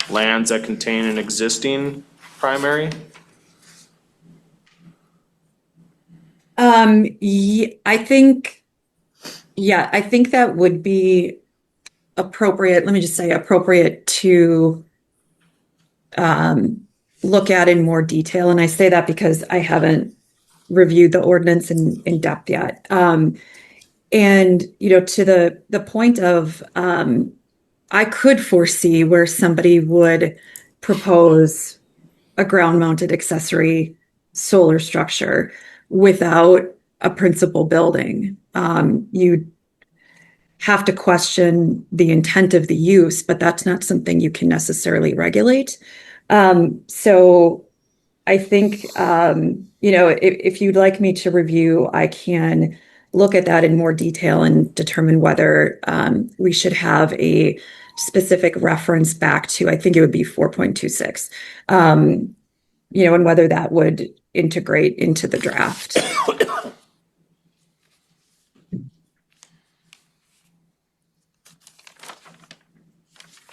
lands that contain an existing primary? I think that would be appropriate. Let me just say appropriate to look at in more detail. And I say that because I haven't reviewed the ordinance in depth yet. And, to the point of I could foresee where somebody would propose a ground-mounted accessory solar structure without a principal building. You have to question the intent of the use, but that's not something you can necessarily regulate. So I think, if you'd like me to review, I can look at that in more detail and determine whether we should have a specific reference back to, I think it would be 4.26, and whether that would integrate into the draft.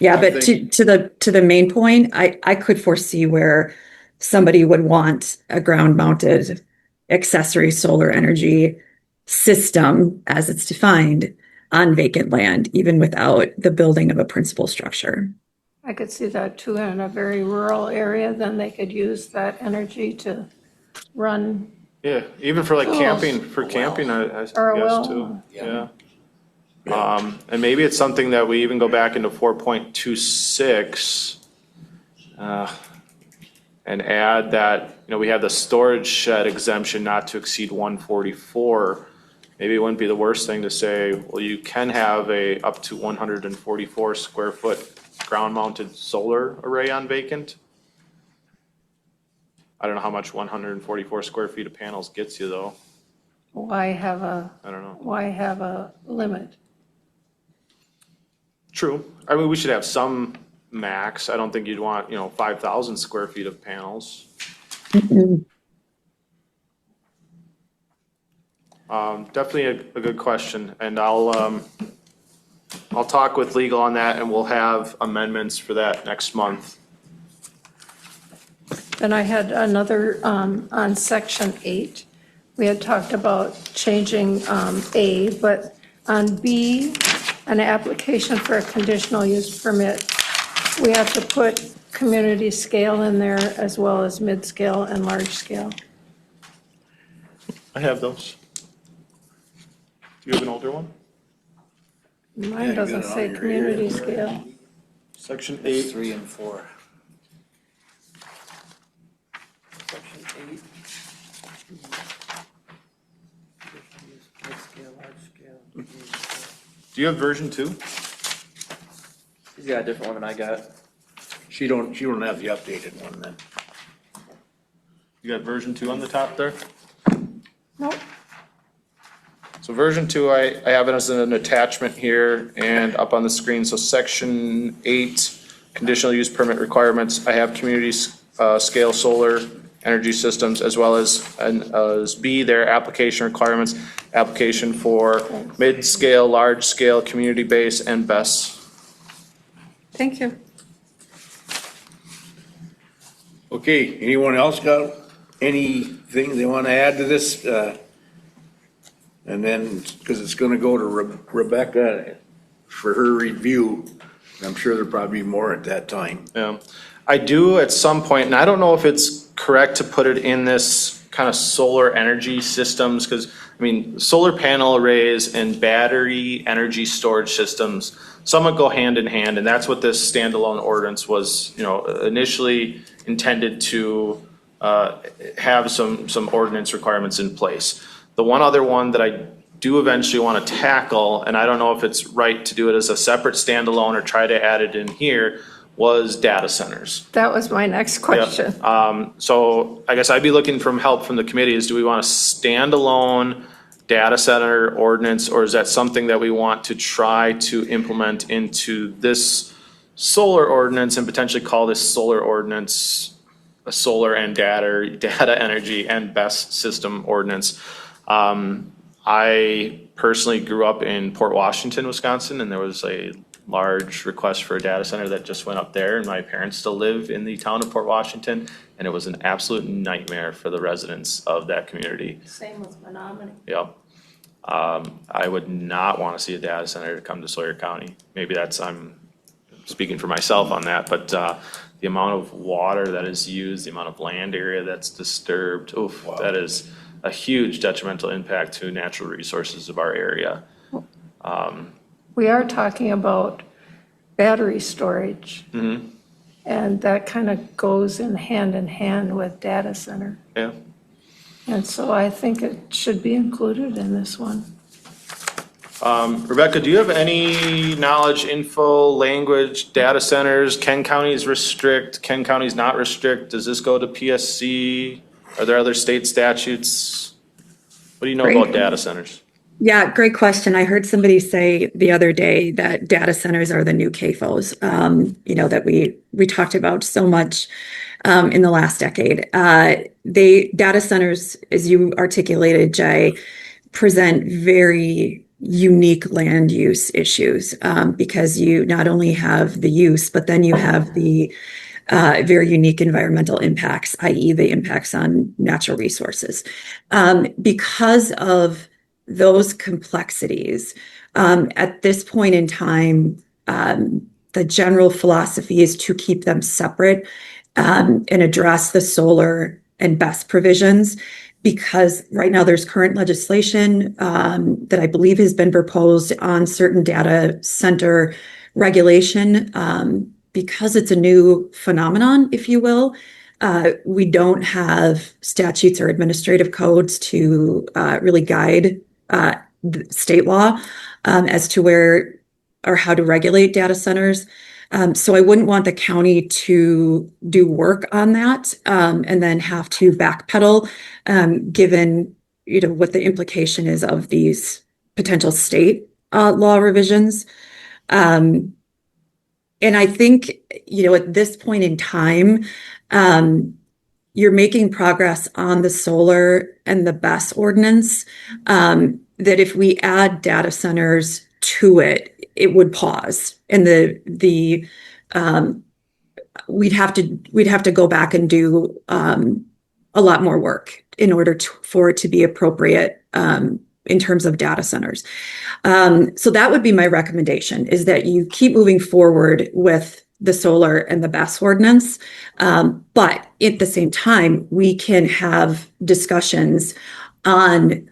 Yeah, but to the main point, I could foresee where somebody would want a ground-mounted accessory solar energy system, as it's defined, on vacant land, even without the building of a principal structure. I could see that too in a very rural area, then they could use that energy to run. Yeah, even for like Tools. camping, I Or a guess well. too, yeah. And maybe it's something that we even go back into 4.26, and add that, we have the storage shed exemption not to exceed 144. Maybe it wouldn't be the worst thing to say, well, you can have a up to 144 square foot ground mounted solar array on vacant. I don't know how much 144 square feet of panels gets you though. Why have I don't know. why have a limit? True. I mean, we should have some max. I don't think you'd want, 5,000 square feet of panels. Definitely a good question, and I'll talk with legal on that, and we'll have amendments for that next month. Then I had another, on section 8, we had talked about changing A, but on B, an application for a conditional use permit, we have to put community scale in there as well as mid-scale and large scale. I have those. Do you have an older one? Mine doesn't say community scale. Section 8. 3 and 4. Section 8. Do you have version 2? He's got a different one than I got. She don't have the updated one then. You got version 2 on the top there? Nope. So version 2, I have it as an attachment here and up on the screen. So section 8, conditional use permit requirements. I have community scale solar energy systems as well as B, their application requirements, application for mid-scale, large-scale, community-based, and BESS. Thank you. Okay, anyone else got anything they want to add to this? And then, because it's going to go to Rebecca for her review, I'm sure there'll probably be more at that time. Yeah, I do at some point, and I don't know if it's correct to put it in this kind of solar energy systems, because solar panel arrays and battery energy storage systems somewhat go hand in hand, and that's what this standalone ordinance was, initially intended to have some ordinance requirements in place. The one other one that I do eventually want to tackle, and I don't know if it's right to do it as a separate standalone or try to add it in here, was data centers. That was my next question. So I guess I'd be looking for help from the committee is, do we want a standalone data center ordinance, or is that something that we want to try to implement into this solar ordinance and potentially call this solar ordinance a solar and data energy and BESS system ordinance? I personally grew up in Port Washington, Wisconsin, and there was a large request for a data center that just went up there, and my parents still live in the town of Port Washington, and it was an absolute nightmare for the residents of that community. Same with Menominee. Yep. I would not want to see a data center to come to Sawyer County. Maybe I'm speaking for myself on that, but the amount of water that is used, the amount of land area that's disturbed, that is a huge detrimental impact to natural resources of our area. We are talking about battery storage. Mm-hmm. And that kind of goes in hand with data center. Yeah. And so I think it should be included in this one. Rebecca, do you have any knowledge, info, language, data centers? Can counties restrict? Can counties not restrict? Does this go to PSC? Are there other state statutes? What do you know about data centers? Yeah, great question. I heard somebody say the other day that data centers are the new CAFOs, that we talked about so much in the last decade. Data centers, as you articulated, Jay, present very unique land use issues because you not only have the use, but then you have the very unique environmental impacts, i.e. the impacts on natural resources. Because of those complexities, at this point in time, the general philosophy is to keep them separate and address the solar and BESS provisions, because right now there's current legislation that I believe has been proposed on certain data center regulation. Because it's a new phenomenon, if you will, we don't have statutes or administrative codes to really guide state law as to where or how to regulate data centers. So I wouldn't want the county to do work on that and then have to backpedal, given what the implication is of these potential state law revisions. And I think at this point in time, you're making progress on the solar and the BESS ordinance. That if we add data centers to it, it would pause, and we'd have to go back and do a lot more work in order for it to be appropriate in terms of data centers. So that would be my recommendation: is that you keep moving forward with the solar and the BESS ordinance, but at the same time, we can have discussions on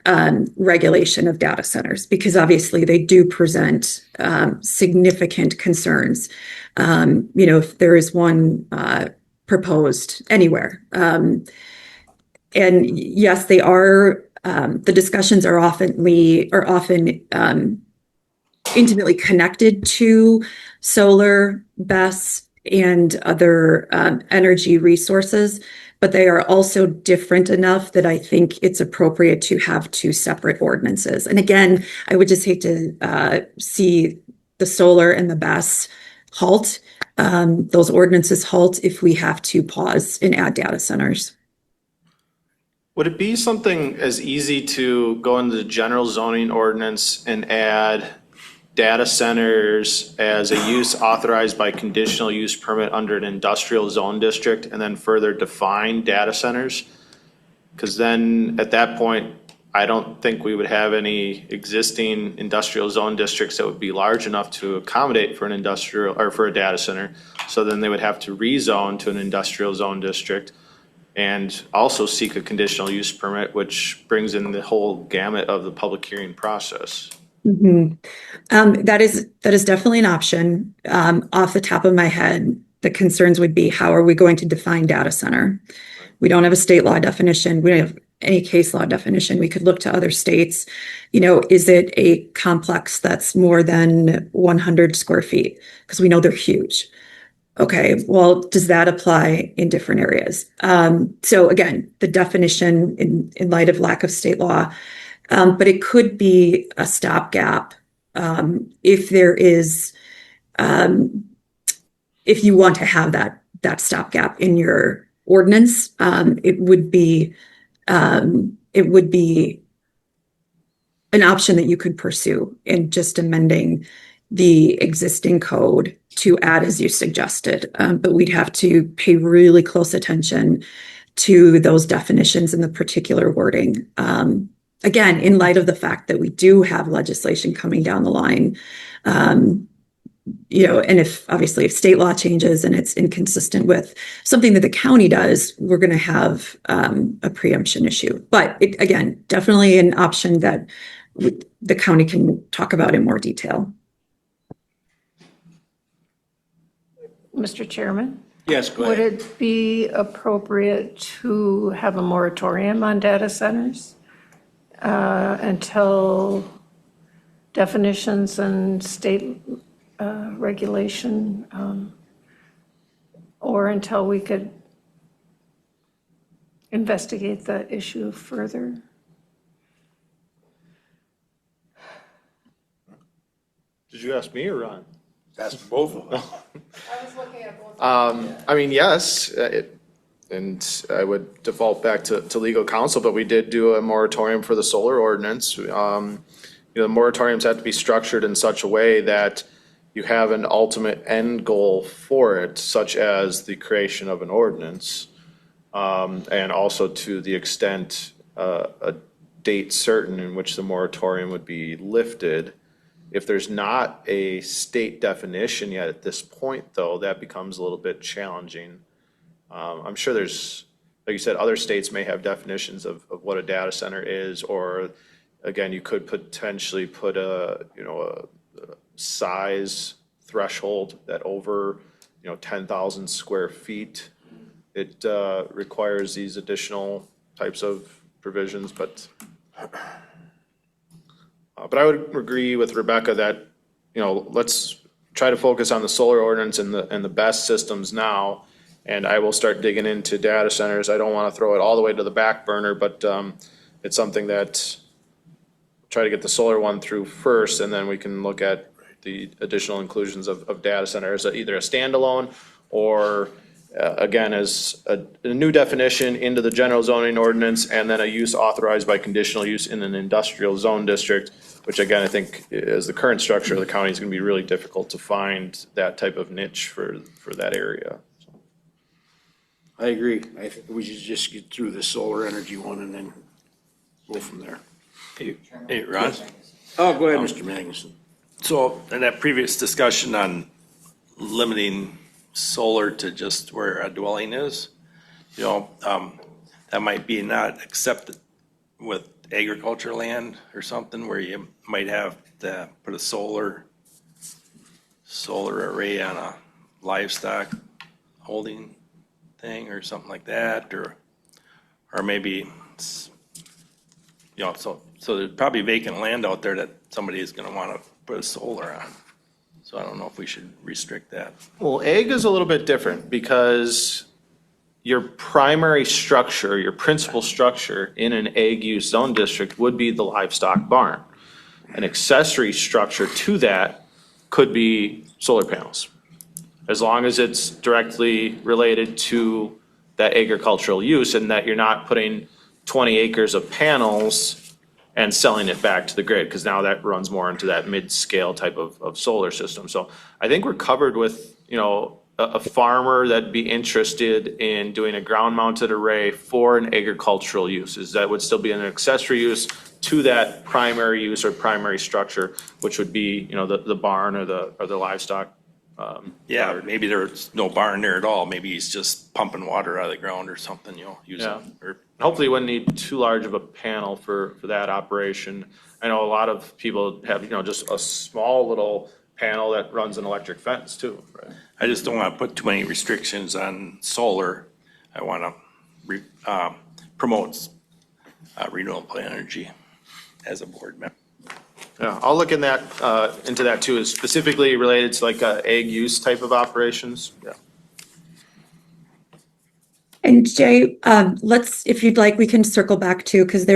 regulation of data centers, because obviously they do present significant concerns. If there is one proposed anywhere. And yes, they are, the discussions are often intimately connected to solar, BESS, and other energy resources, but they are also different enough that I think it's appropriate to have two separate ordinances. And again, I would just hate to see the solar and the BESS halt, those ordinances halt, if we have to pause and add data centers. Would it be something as easy to go into the general zoning ordinance and add data centers as a use authorized by conditional use permit under an industrial zone district, and then further define data centers? Because then at that point, I don't think we would have any existing industrial zone districts that would be large enough to accommodate for an industrial or for a data center. So then they would have to rezone to an industrial zone district and also seek a conditional use permit, which brings in the whole gamut of the public hearing process. Mm-hmm. That is definitely an option. Off the top of my head, the concerns would be, how are we going to define data center? We don't have a state law definition. We don't have any case law definition. We could look to other states. Is it a complex that's more than 100 square feet? Because we know they're huge. Okay, well, does that apply in different areas? So again, the definition in light of lack of state law, but it could be a stopgap if there is, if you want to have that stopgap in your ordinance. It would be an option that you could pursue in just amending the existing code to add, as you suggested. But we'd have to pay really close attention to those definitions and the particular wording. Again, in light of the fact that we do have legislation coming down the line, and if state law changes and it's inconsistent with something that the county does, we're going to have a preemption issue. But again, definitely an option that the county can talk about in more detail. Mr. Chairman? Yes, go Would ahead. it be appropriate to have a moratorium on data centers until definitions and state regulation, or until we could investigate the issue further? Did you ask me or Ron? That's both of them. I was looking at both. I mean, yes, and I would default back to legal counsel, but we did do a moratorium for the solar ordinance. The moratoriums have to be structured in such a way that you have an ultimate end goal for it, such as the creation of an ordinance. And also to the extent a date certain in which the moratorium would be lifted. If there's not a state definition yet at this point, though, that becomes a little bit challenging. I'm sure there's, like you said, other states may have definitions of what a data center is, or again, you could potentially put a size threshold that over, 10,000 square feet, it requires these additional types of provisions, but I would agree with Rebecca that, let's try to focus on the solar ordinance and the best systems now. And I will start digging into data centers. I don't want to throw it all the way to the back burner, but it's something that try to get the solar one through first, and then we can look at the additional inclusions of data centers, either a standalone or again, as a new definition into the general zoning ordinance, and then a use authorized by conditional use in an industrial zone district, which again, I think as the current structure of the county is going to be really difficult to find that type of niche for that area. I agree. I think we should just get through the solar energy one and then go from there. Hey, Ron? Oh, go ahead, Mr. Magnuson. So in that previous discussion on limiting solar to just where a dwelling is, that might be not accepted with agriculture land or something where you might have to put a solar array on a livestock holding thing or something like that, or maybe so there's probably vacant land out there that somebody is going to want to put a solar on. So I don't know if we should restrict that. Well, ag is a little bit different because your primary structure, your principal structure in an ag use zone district would be the livestock barn. An accessory structure to that could be solar panels, as long as it's directly related to that agricultural use and that you're not putting 20 acres of panels and selling it back to the grid, because now that runs more into that mid-scale type of solar system. So I think we're covered with, a farmer that'd be interested in doing a ground-mounted array for an agricultural use. That would still be an accessory use to that primary use or primary structure, which would be, the barn or the livestock. Yeah, or maybe there's no barn there at all. Maybe he's just pumping water out of the ground or something, using. Or hopefully wouldn't need too large of a panel for that operation. I know a lot of people have, just a small little panel that runs an electric fence too. Right? I just don't want to put too many restrictions on solar. I want to promote renewable energy as a board member. Yeah, I'll look into that too, is specifically related to like ag use type of operations. Yeah. And Jay, if you'd like, we can circle back too, because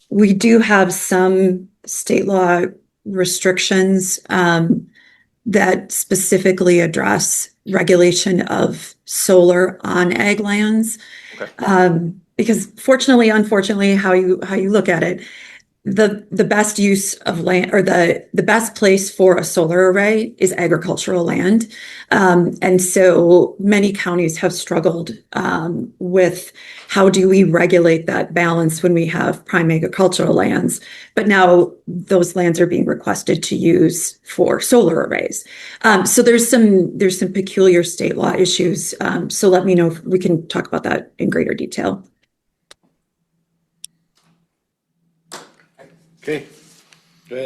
we do have some state law restrictions that specifically address regulation of solar on ag lands. Okay. Because fortunately, unfortunately, how you look at it, the best use of land, or the best place for a solar array is agricultural land. And so many counties have struggled with how do we regulate that balance when we have prime agricultural lands. But now those lands are being requested to use for solar arrays. So there's some peculiar state law issues. So let me know if we can talk about that in greater detail. Okay,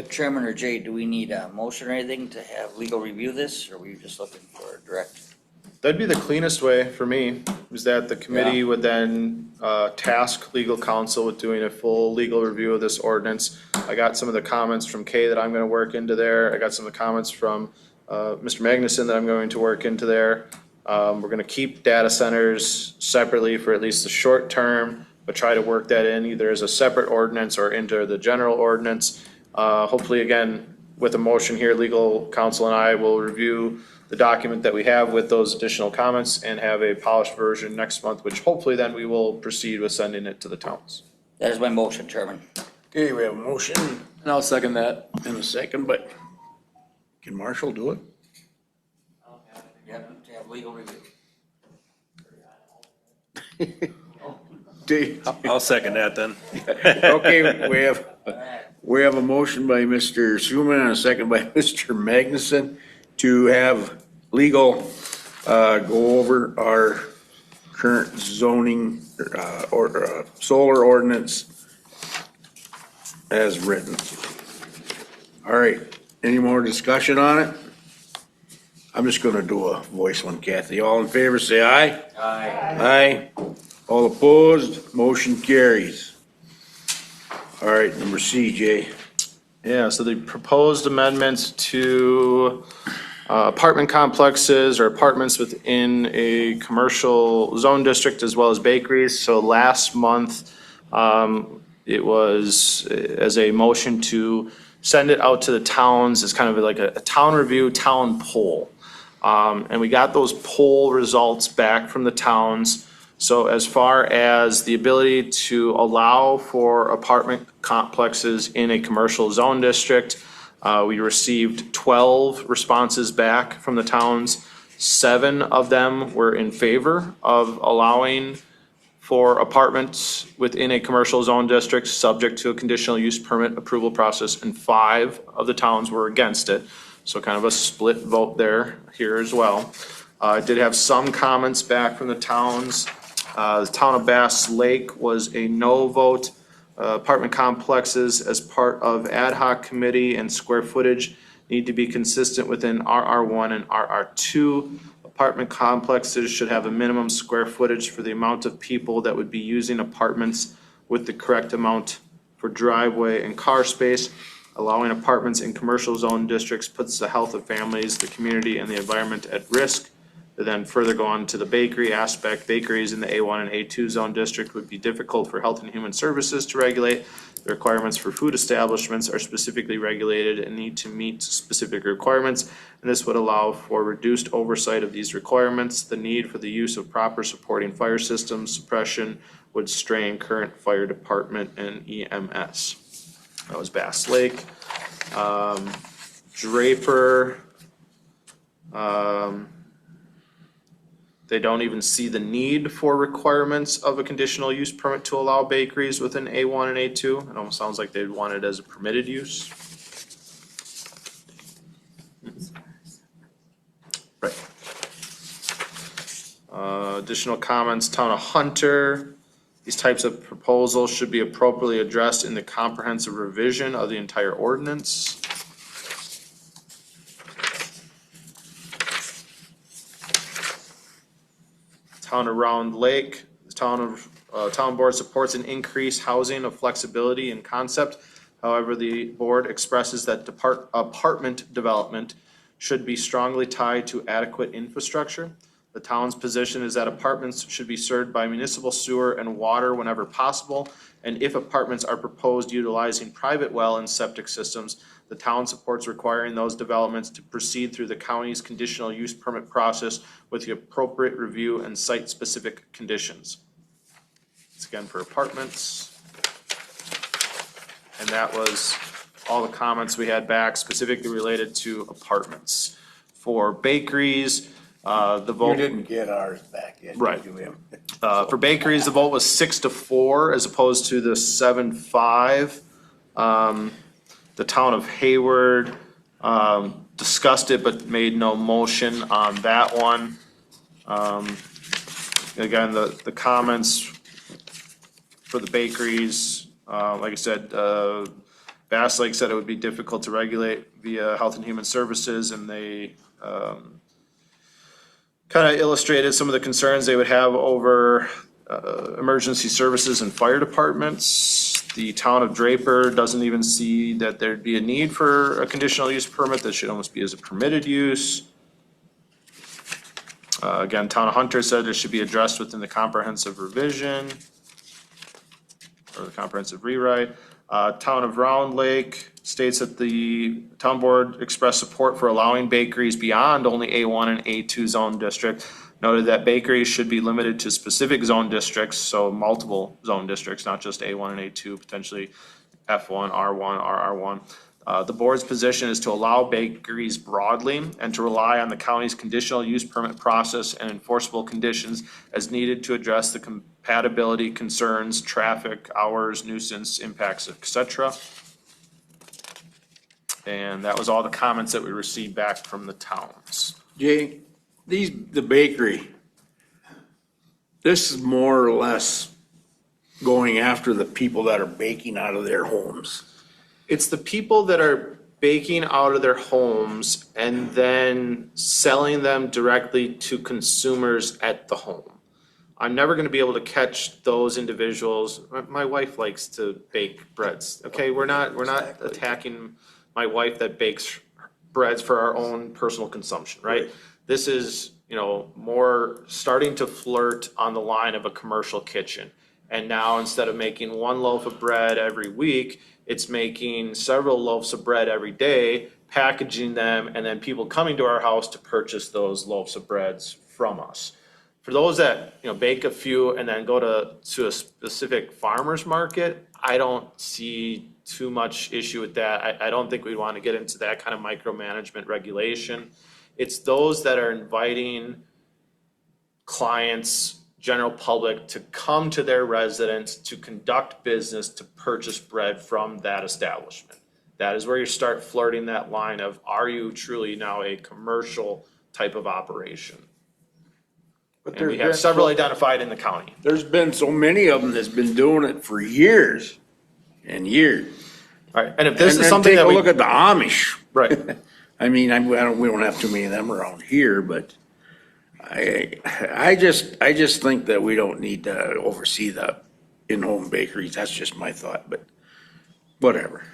Chairman or Jay, do we need a motion or anything to have legal review this, or are we just looking for direct? That'd be the cleanest way for me, is that the committee would then task legal counsel with doing a full legal review of this ordinance. I got some of the comments from Kay that I'm gonna work into there. I got some of the comments from Mr. Magnuson that I'm going to work into there. We're gonna keep data centers separately for at least the short term, but try to work that in either as a separate ordinance or into the general ordinance. Hopefully, again, with a motion here, legal counsel and I will review the document that we have with those additional comments and have a polished version next month, which hopefully then we will proceed with sending it to the towns. That is my motion, Chairman. Okay, we have a motion And I'll second that. and a second, but can Marshall do it? Yep, to have legal review. Dave? I'll second that then. Okay, we have a motion by Mr. Schuman and a second by Mr. Magnuson to have legal go over our current zoning or solar ordinance as written. All right, any more discussion on it? I'm just gonna do a voice one, Kathy. All in favor, say aye. Aye. Aye. All opposed, motion carries. All right, number C, Jay. Yeah, so the proposed amendments to apartment complexes or apartments within a commercial zone district as well as bakeries. So last month, it was as a motion to send it out to the towns as kind of like a town review, town poll. And we got those poll results back from the towns. So as far as the ability to allow for apartment complexes in a commercial zone district, we received 12 responses back from the towns. 7 of them were in favor of allowing for apartments within a commercial zone district, subject to a conditional use permit approval process, and 5 of the towns were against it. So kind of a split vote there, here as well. I did have some comments back from the towns. The town of Bass Lake was a no vote. Apartment complexes as part of ad hoc committee and square footage need to be consistent within RR1 and RR2. Apartment complexes should have a minimum square footage for the amount of people that would be using apartments with the correct amount for driveway and car space. Allowing apartments in commercial zone districts puts the health of families, the community, and the environment at risk. To then further go on to the bakery aspect, bakeries in the A1 and A2 zone district would be difficult for Health and Human Services to regulate. The requirements for food establishments are specifically regulated and need to meet specific requirements, and this would allow for reduced oversight of these requirements. The need for the use of proper supporting fire systems suppression would strain current fire department and EMS. That was Bass Lake. Draper, they don't even see the need for requirements of a conditional use permit to allow bakeries within A1 and A2. It almost sounds like they'd want it as a permitted use. Right. Additional comments, Town of Hunter. These types of proposals should be appropriately addressed in the comprehensive revision of the entire ordinance. Town of Round Lake, the town board supports an increased housing of flexibility and concept. However, the board expresses that apartment development should be strongly tied to adequate infrastructure. The town's position is that apartments should be served by municipal sewer and water whenever possible. And if apartments are proposed utilizing private well and septic systems, the town supports requiring those developments to proceed through the county's conditional use permit process with the appropriate review and site-specific conditions. It's again for apartments. And that was all the comments we had back specifically related to apartments. For bakeries, the vote. You didn't get ours back yet. Right. Did you, For bakeries, the vote was 6-4 as opposed to the 7-5. The town of Hayward discussed it but made no motion on that one. Again, the comments for the bakeries, like I said, Bass Lake said it would be difficult to regulate via Health and Human Services, and they kind of illustrated some of the concerns they would have over emergency services and fire departments. The town of Draper doesn't even see that there'd be a need for a conditional use permit. That should almost be as a permitted use. Again, town of Hunter said it should be addressed within the comprehensive revision or the comprehensive rewrite. Town of Round Lake states that the town board expressed support for allowing bakeries beyond only A1 and A2 zone district. Noted that bakeries should be limited to specific zone districts, so multiple zone districts, not just A1 and A2, potentially F1, R1, RR1. The board's position is to allow bakeries broadly and to rely on the county's conditional use permit process and enforceable conditions as needed to address the compatibility concerns, traffic, hours, nuisance, impacts, etc. And that was all the comments that we received back from the towns. Jay, the bakery, this is more or less going after the people that are baking out of their homes. It's the people that are baking out of their homes and then selling them directly to consumers at the home. I'm never going to be able to catch those individuals. My wife likes to bake breads. Okay, we're not attacking my wife that bakes breads for our own personal consumption, right? This is, more starting to flirt on the line of a commercial kitchen. And now instead of making one loaf of bread every week, it's making several loaves of bread every day, packaging them, and then people coming to our house to purchase those loaves of breads from us. For those that, bake a few and then go to a specific farmer's market, I don't see too much issue with that. I don't think we'd want to get into that kind of micromanagement regulation. It's those that are inviting clients, general public, to come to their residence to conduct business, to purchase bread from that establishment. That is where you start flirting that line of, are you truly now a commercial type of operation? But And we have several identified in the county. There's been so many of them that's been doing it for years and years. All right, and if this And is something take that a we. look at the Amish. Right. I mean, we don't have too many of them around here, but I just think that we don't need to oversee the in-home bakeries. That's just my thought, but whatever.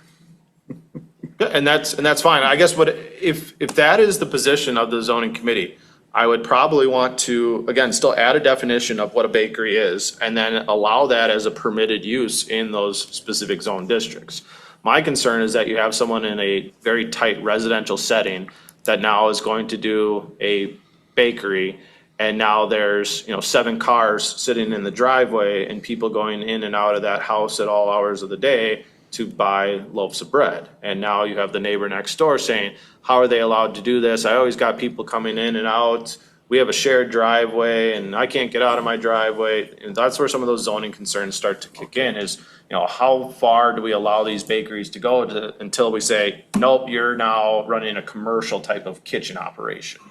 And that's fine. I guess if that is the position of the zoning committee, I would probably want to, again, still add a definition of what a bakery is and then allow that as a permitted use in those specific zone districts. My concern is that you have someone in a very tight residential setting that now is going to do a bakery, and now there's 7 cars sitting in the driveway and people going in and out of that house at all hours of the day to buy loaves of bread. And now you have the neighbor next door saying, how are they allowed to do this? I always got people coming in and out. We have a shared driveway and I can't get out of my driveway. And that's where some of those zoning concerns start to kick in is, how far do we allow these bakeries to go until we say, nope, you're now running a commercial type of kitchen operation.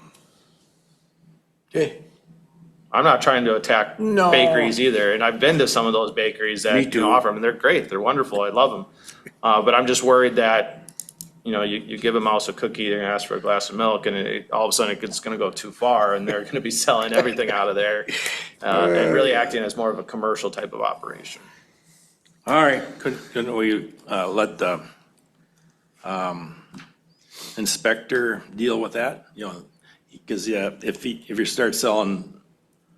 Okay. I'm not trying to attack No. bakeries either, and I've been to some of those bakeries Me that too. offer them, and they're great, they're wonderful, I love them. But I'm just worried that, you give a mouse a cookie, they're gonna ask for a glass of milk, and all of a sudden it's gonna go too far, and they're gonna be selling everything out of there, and really acting as more of a commercial type of operation. All right. Couldn't we let the inspector deal with that? Because if you start selling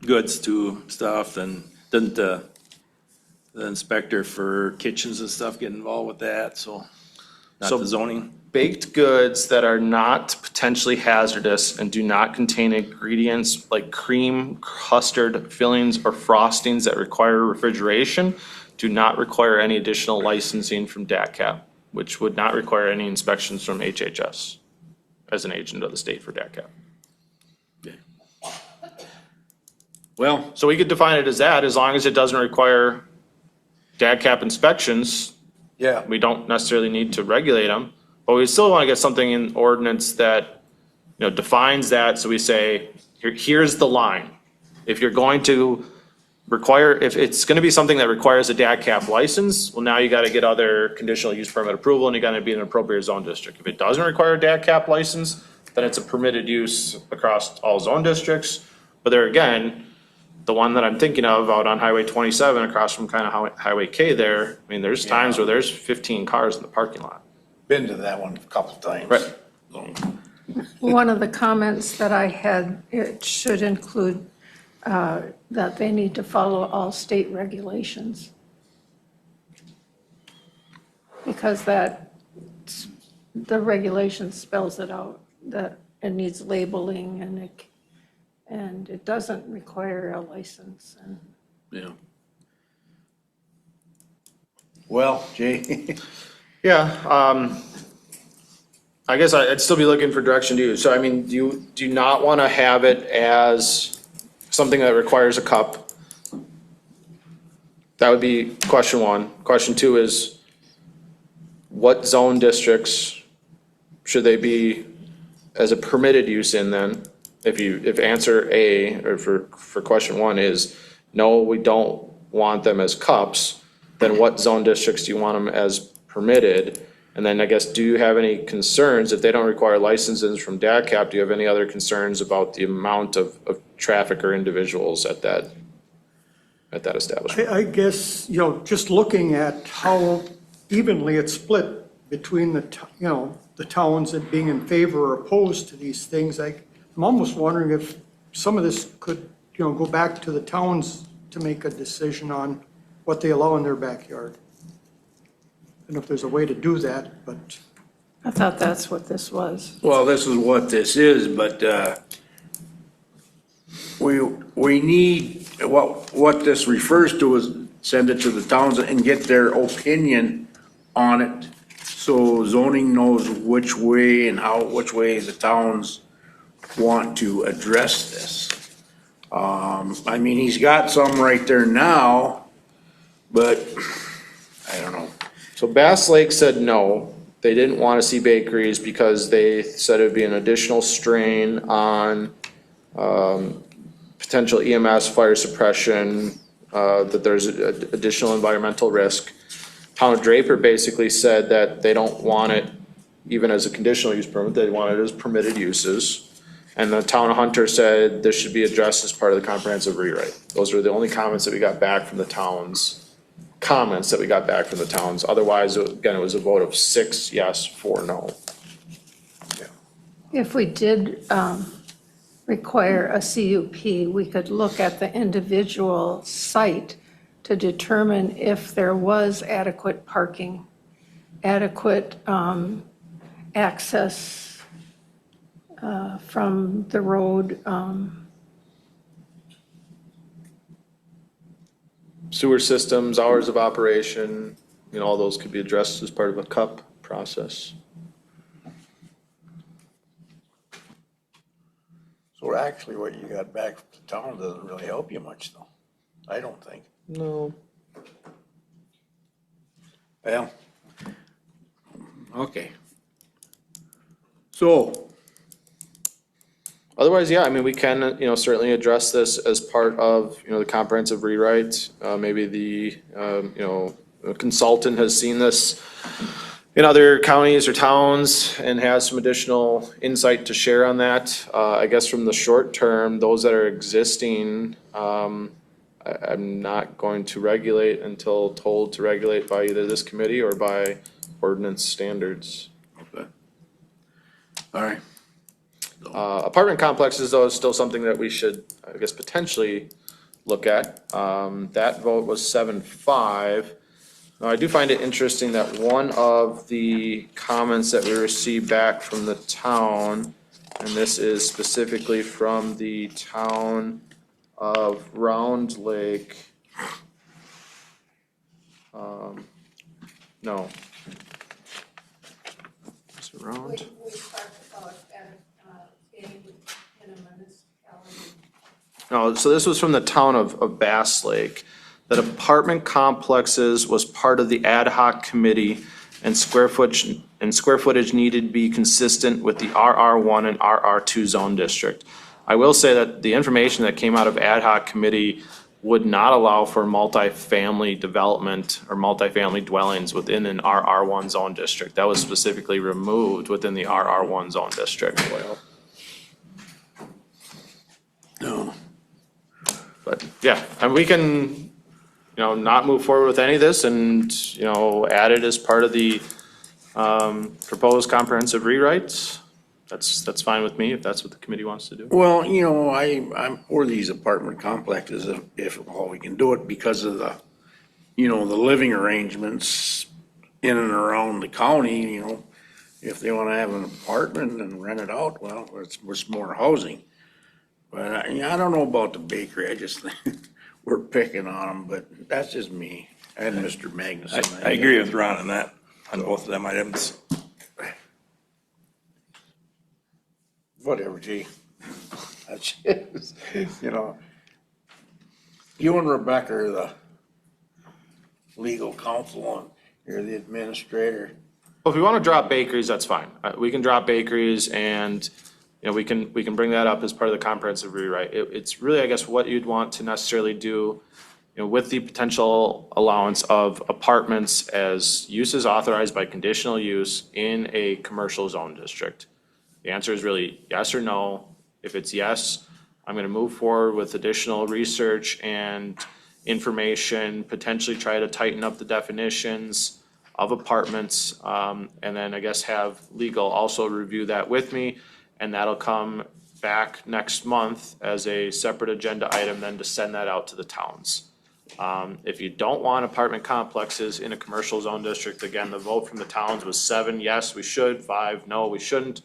goods to stuff, then doesn't the inspector for kitchens and stuff get involved with that? So not So the zoning. baked goods that are not potentially hazardous and do not contain ingredients like cream, custard, fillings, or frostings that require refrigeration do not require any additional licensing from DATCAP, which would not require any inspections from HHS as an agent of the state for DATCAP. Well, So we could define it as that, as long as it doesn't require DATCAP inspections. Yeah. We don't necessarily need to regulate them, but we still want to get something in ordinance that, defines that. So we say, here's the line. If you're going to if it's gonna be something that requires a DAC license, well, now you gotta get other conditional use permit approval and you gotta be in an appropriate zone district. If it doesn't require a DAC license, then it's a permitted use across all zone districts. But there again, the one that I'm thinking of out on Highway 27 across from kind of Highway K there, I mean, there's times where there's 15 cars in the parking lot. Been to that one a couple times. Right. One of the comments that I had, it should include that they need to follow all state regulations. Because the regulation spells it out, that it needs labeling and it doesn't require a license. And Yeah. Well, Jay. Yeah, I guess I'd still be looking for direction to you. So I mean, do you not want to have it as something that requires a cup? That would be question one. Question two is, what zone districts should they be as a permitted use in then? If answer A, or for question one is, no, we don't want them as cups, then what zone districts do you want them as permitted? And then I guess, do you have any concerns if they don't require licenses from DACAP? Do you have any other concerns about the amount of traffic or individuals at that establishment? I guess, just looking at how evenly it's split between the towns that being in favor or opposed to these things, I'm almost wondering if some of this could, go back to the towns to make a decision on what they allow in their backyard. I don't know if there's a way to do that, but. I thought that's what this was. Well, this is what this is, but we need, what this refers to is send it to the towns and get their opinion on it. So zoning knows which way which way the towns want to address this. I mean, he's got some right there now, but I don't know. So Bass Lake said no, they didn't want to see bakeries because they said it would be an additional strain on potential EMS, fire suppression, that there's additional environmental risk. Town of Draper basically said that they don't want it even as a conditional use permit, they want it as permitted uses. And the town of Hunter said this should be addressed as part of the comprehensive rewrite. Those were the only comments that we got back from the towns. Otherwise, again, it was a vote of 6 yes, 4 no. If we did require a CUP, we could look at the individual site to determine if there was adequate parking, adequate access from the road. Sewer systems, hours of operation, all those could be addressed as part of a CUP process. So actually what you got back from the town doesn't really help you much though. I don't think. No. Well, okay. So. Otherwise, yeah, I mean, we can, certainly address this as part of, the comprehensive rewrite. Maybe the, a consultant has seen this in other counties or towns and has some additional insight to share on that. I guess from the short term, those that are existing, I'm not going to regulate until told to regulate by either this committee or by ordinance standards. Okay. All right. Apartment complexes, though, is still something that we should, I guess, potentially look at. That vote was 7-5. Now, I do find it interesting that one of the comments that we received back from the town, and this is specifically from the town of Round Lake. No. Is it Round? No, so this was from the town of Bass Lake, that apartment complexes was part of the ad hoc committee and square footage needed to be consistent with the RR1 and RR2 zone district. I will say that the information that came out of ad hoc committee would not allow for multifamily development or multifamily dwellings within an RR1 zone district. That was specifically removed within the RR1 zone district. No. But yeah, and we can, not move forward with any of this and, add it as part of the proposed comprehensive rewrites. That's fine with me if that's what the committee wants to do. Well, I'm for these apartment complexes if we can do it because of the, the living arrangements in and around the county, if they want to have an apartment and rent it out, well, it's more housing. But I don't know about the bakery. I just think we're picking on them, but that's just me and Mr. Magnuson. I agree with Ron on that, on both of them items. Whatever, G. That's just, you and Rebecca are the legal counsel and you're the administrator. Well, if we want to drop bakeries, that's fine. We can drop bakeries and, we can bring that up as part of the comprehensive rewrite. It's really, I guess, what you'd want to necessarily do, with the potential allowance of apartments as uses authorized by conditional use in a commercial zone district. The answer is really yes or no. If it's yes, I'm going to move forward with additional research and information, potentially try to tighten up the definitions of apartments, and then I guess have legal also review that with me, and that'll come back next month as a separate agenda item then to send that out to the towns. If you don't want apartment complexes in a commercial zone district, again, the vote from the towns was 7 yes, we should, 5 no, we shouldn't.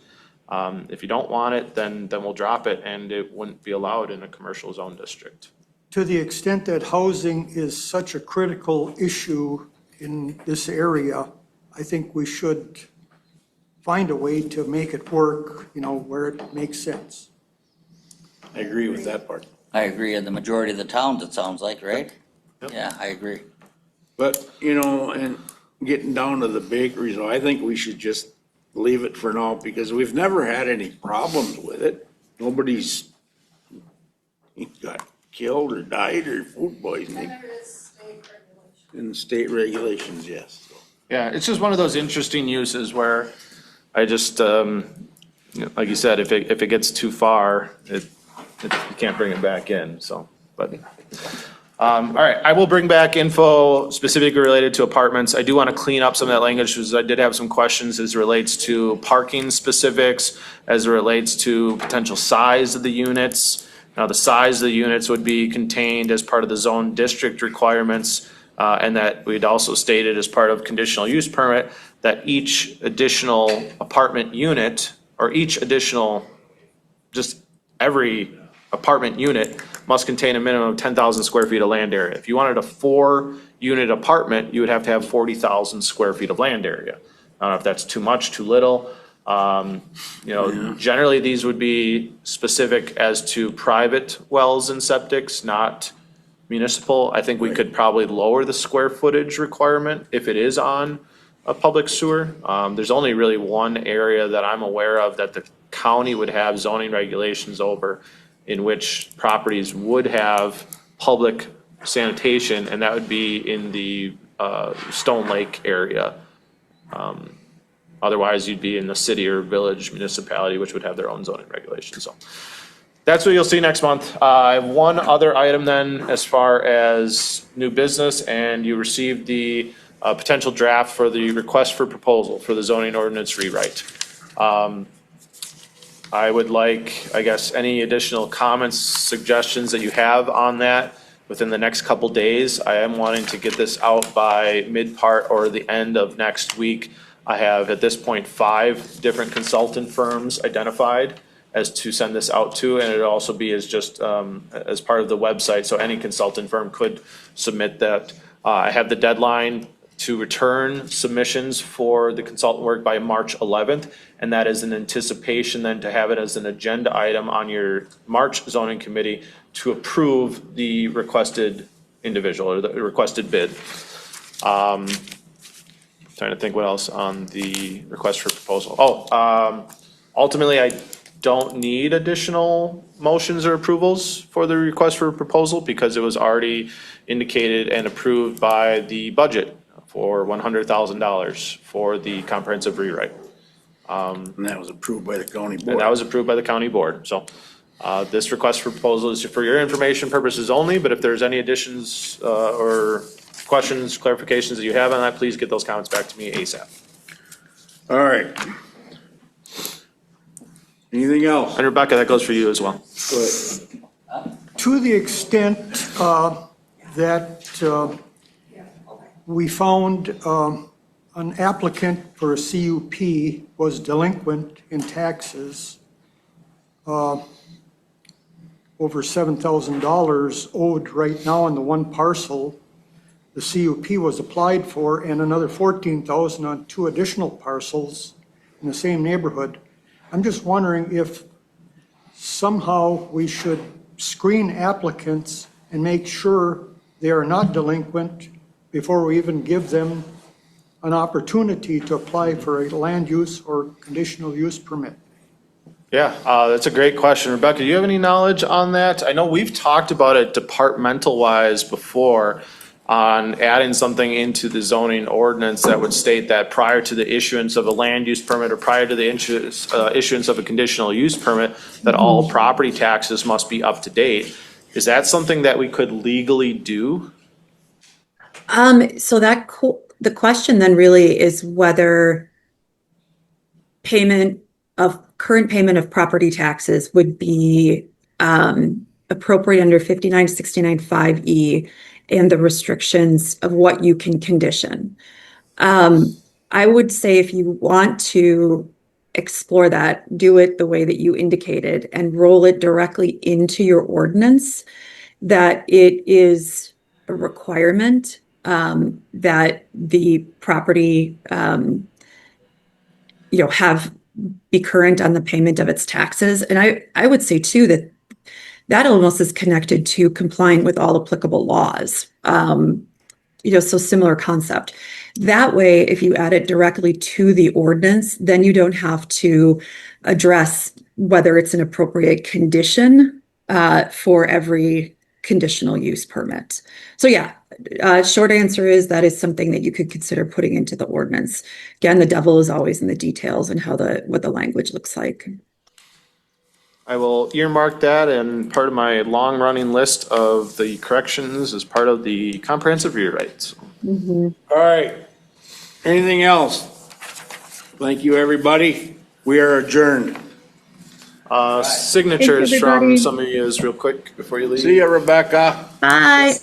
If you don't want it, then we'll drop it and it wouldn't be allowed in a commercial zone district. To the extent that housing is such a critical issue in this area, I think we should find a way to make it work, where it makes sense. I agree with that part. I agree in the majority of the towns, it sounds like, right? Yeah, I agree. But, and getting down to the bakeries, I think we should just leave it for now because we've never had any problems with it. Nobody's got killed or died or food poisoning. In state regulations, yes. Yeah, it's just one of those interesting uses where I just, like you said, if it gets too far, you can't bring it back in, so, but. All right, I will bring back info specifically related to apartments. I do want to clean up some of that language because I did have some questions as it relates to parking specifics, as it relates to potential size of the units. Now, the size of the units would be contained as part of the zone district requirements, and that we'd also stated as part of conditional use permit that each additional apartment unit or each additional, just every apartment unit must contain a minimum of 10,000 square feet of land area. If you wanted a 4-unit apartment, you would have to have 40,000 square feet of land area. I don't know if that's too much, too little. Generally these would be specific as to private wells and septics, not municipal. I think we could probably lower the square footage requirement if it is on a public sewer. There's only really one area that I'm aware of that the county would have zoning regulations over, in which properties would have public sanitation, and that would be in the Stone Lake area. Otherwise, you'd be in the city or village municipality, which would have their own zoning regulations. So that's what you'll see next month. I have one other item then as far as new business, and you received the potential draft for the request for proposal for the zoning ordinance rewrite. I would like, I guess, any additional comments, suggestions that you have on that within the next couple days. I am wanting to get this out by mid-part or the end of next week. I have, at this point, 5 different consultant firms identified as to send this out to, and it'll also be as just as part of the website, so any consultant firm could submit that. I have the deadline to return submissions for the consultant work by March 11th, and that is an anticipation then to have it as an agenda item on your March zoning committee to approve the requested individual or the requested bid. Trying to think what else on the request for proposal. Ultimately, don't need additional motions or approvals for the request for proposal because it was already indicated and approved by the budget for $100,000 for the comprehensive rewrite. And that was approved by the county board. And that was approved by the county board. So this request for proposal is for your information purposes only, but if there's any additions or questions, clarifications that you have on that, please get those comments back to me ASAP. All right. Anything else? And Rebecca, that goes for you as well. To the extent that we found an applicant for a CUP was delinquent in taxes, over $7,000 owed right now on the one parcel the CUP was applied for, and another $14,000 on 2 additional parcels in the same neighborhood. I'm just wondering if somehow we should screen applicants and make sure they are not delinquent before we even give them an opportunity to apply for a land use or conditional use permit. Yeah, that's a great question. Rebecca, do you have any knowledge on that? I know we've talked about it departmental wise before on adding something into the zoning ordinance that would state that prior to the issuance of a land use permit or prior to the issuance of a conditional use permit, that all property taxes must be up to date. Is that something that we could legally do? So the question then really is whether current payment of property taxes would be appropriate under 5969(5)(e) and the restrictions of what you can condition. I would say if you want to explore that, do it the way that you indicated and roll it directly into your ordinance, that it is a requirement that the property be current on the payment of its taxes. And I would say too that almost is connected to complying with all applicable laws. So similar concept. That way, if you add it directly to the ordinance, then you don't have to address whether it's an appropriate condition for every conditional use permit. So yeah, short answer is that is something that you could consider putting into the ordinance. Again, the devil is always in the details and what the language looks like. I will earmark that and part of my long-running list of the corrections as part of the comprehensive rewrites. All right. Anything else? Thank you, everybody. We are adjourned. Signatures from some of you real quick before you leave. See ya, Rebecca. Bye.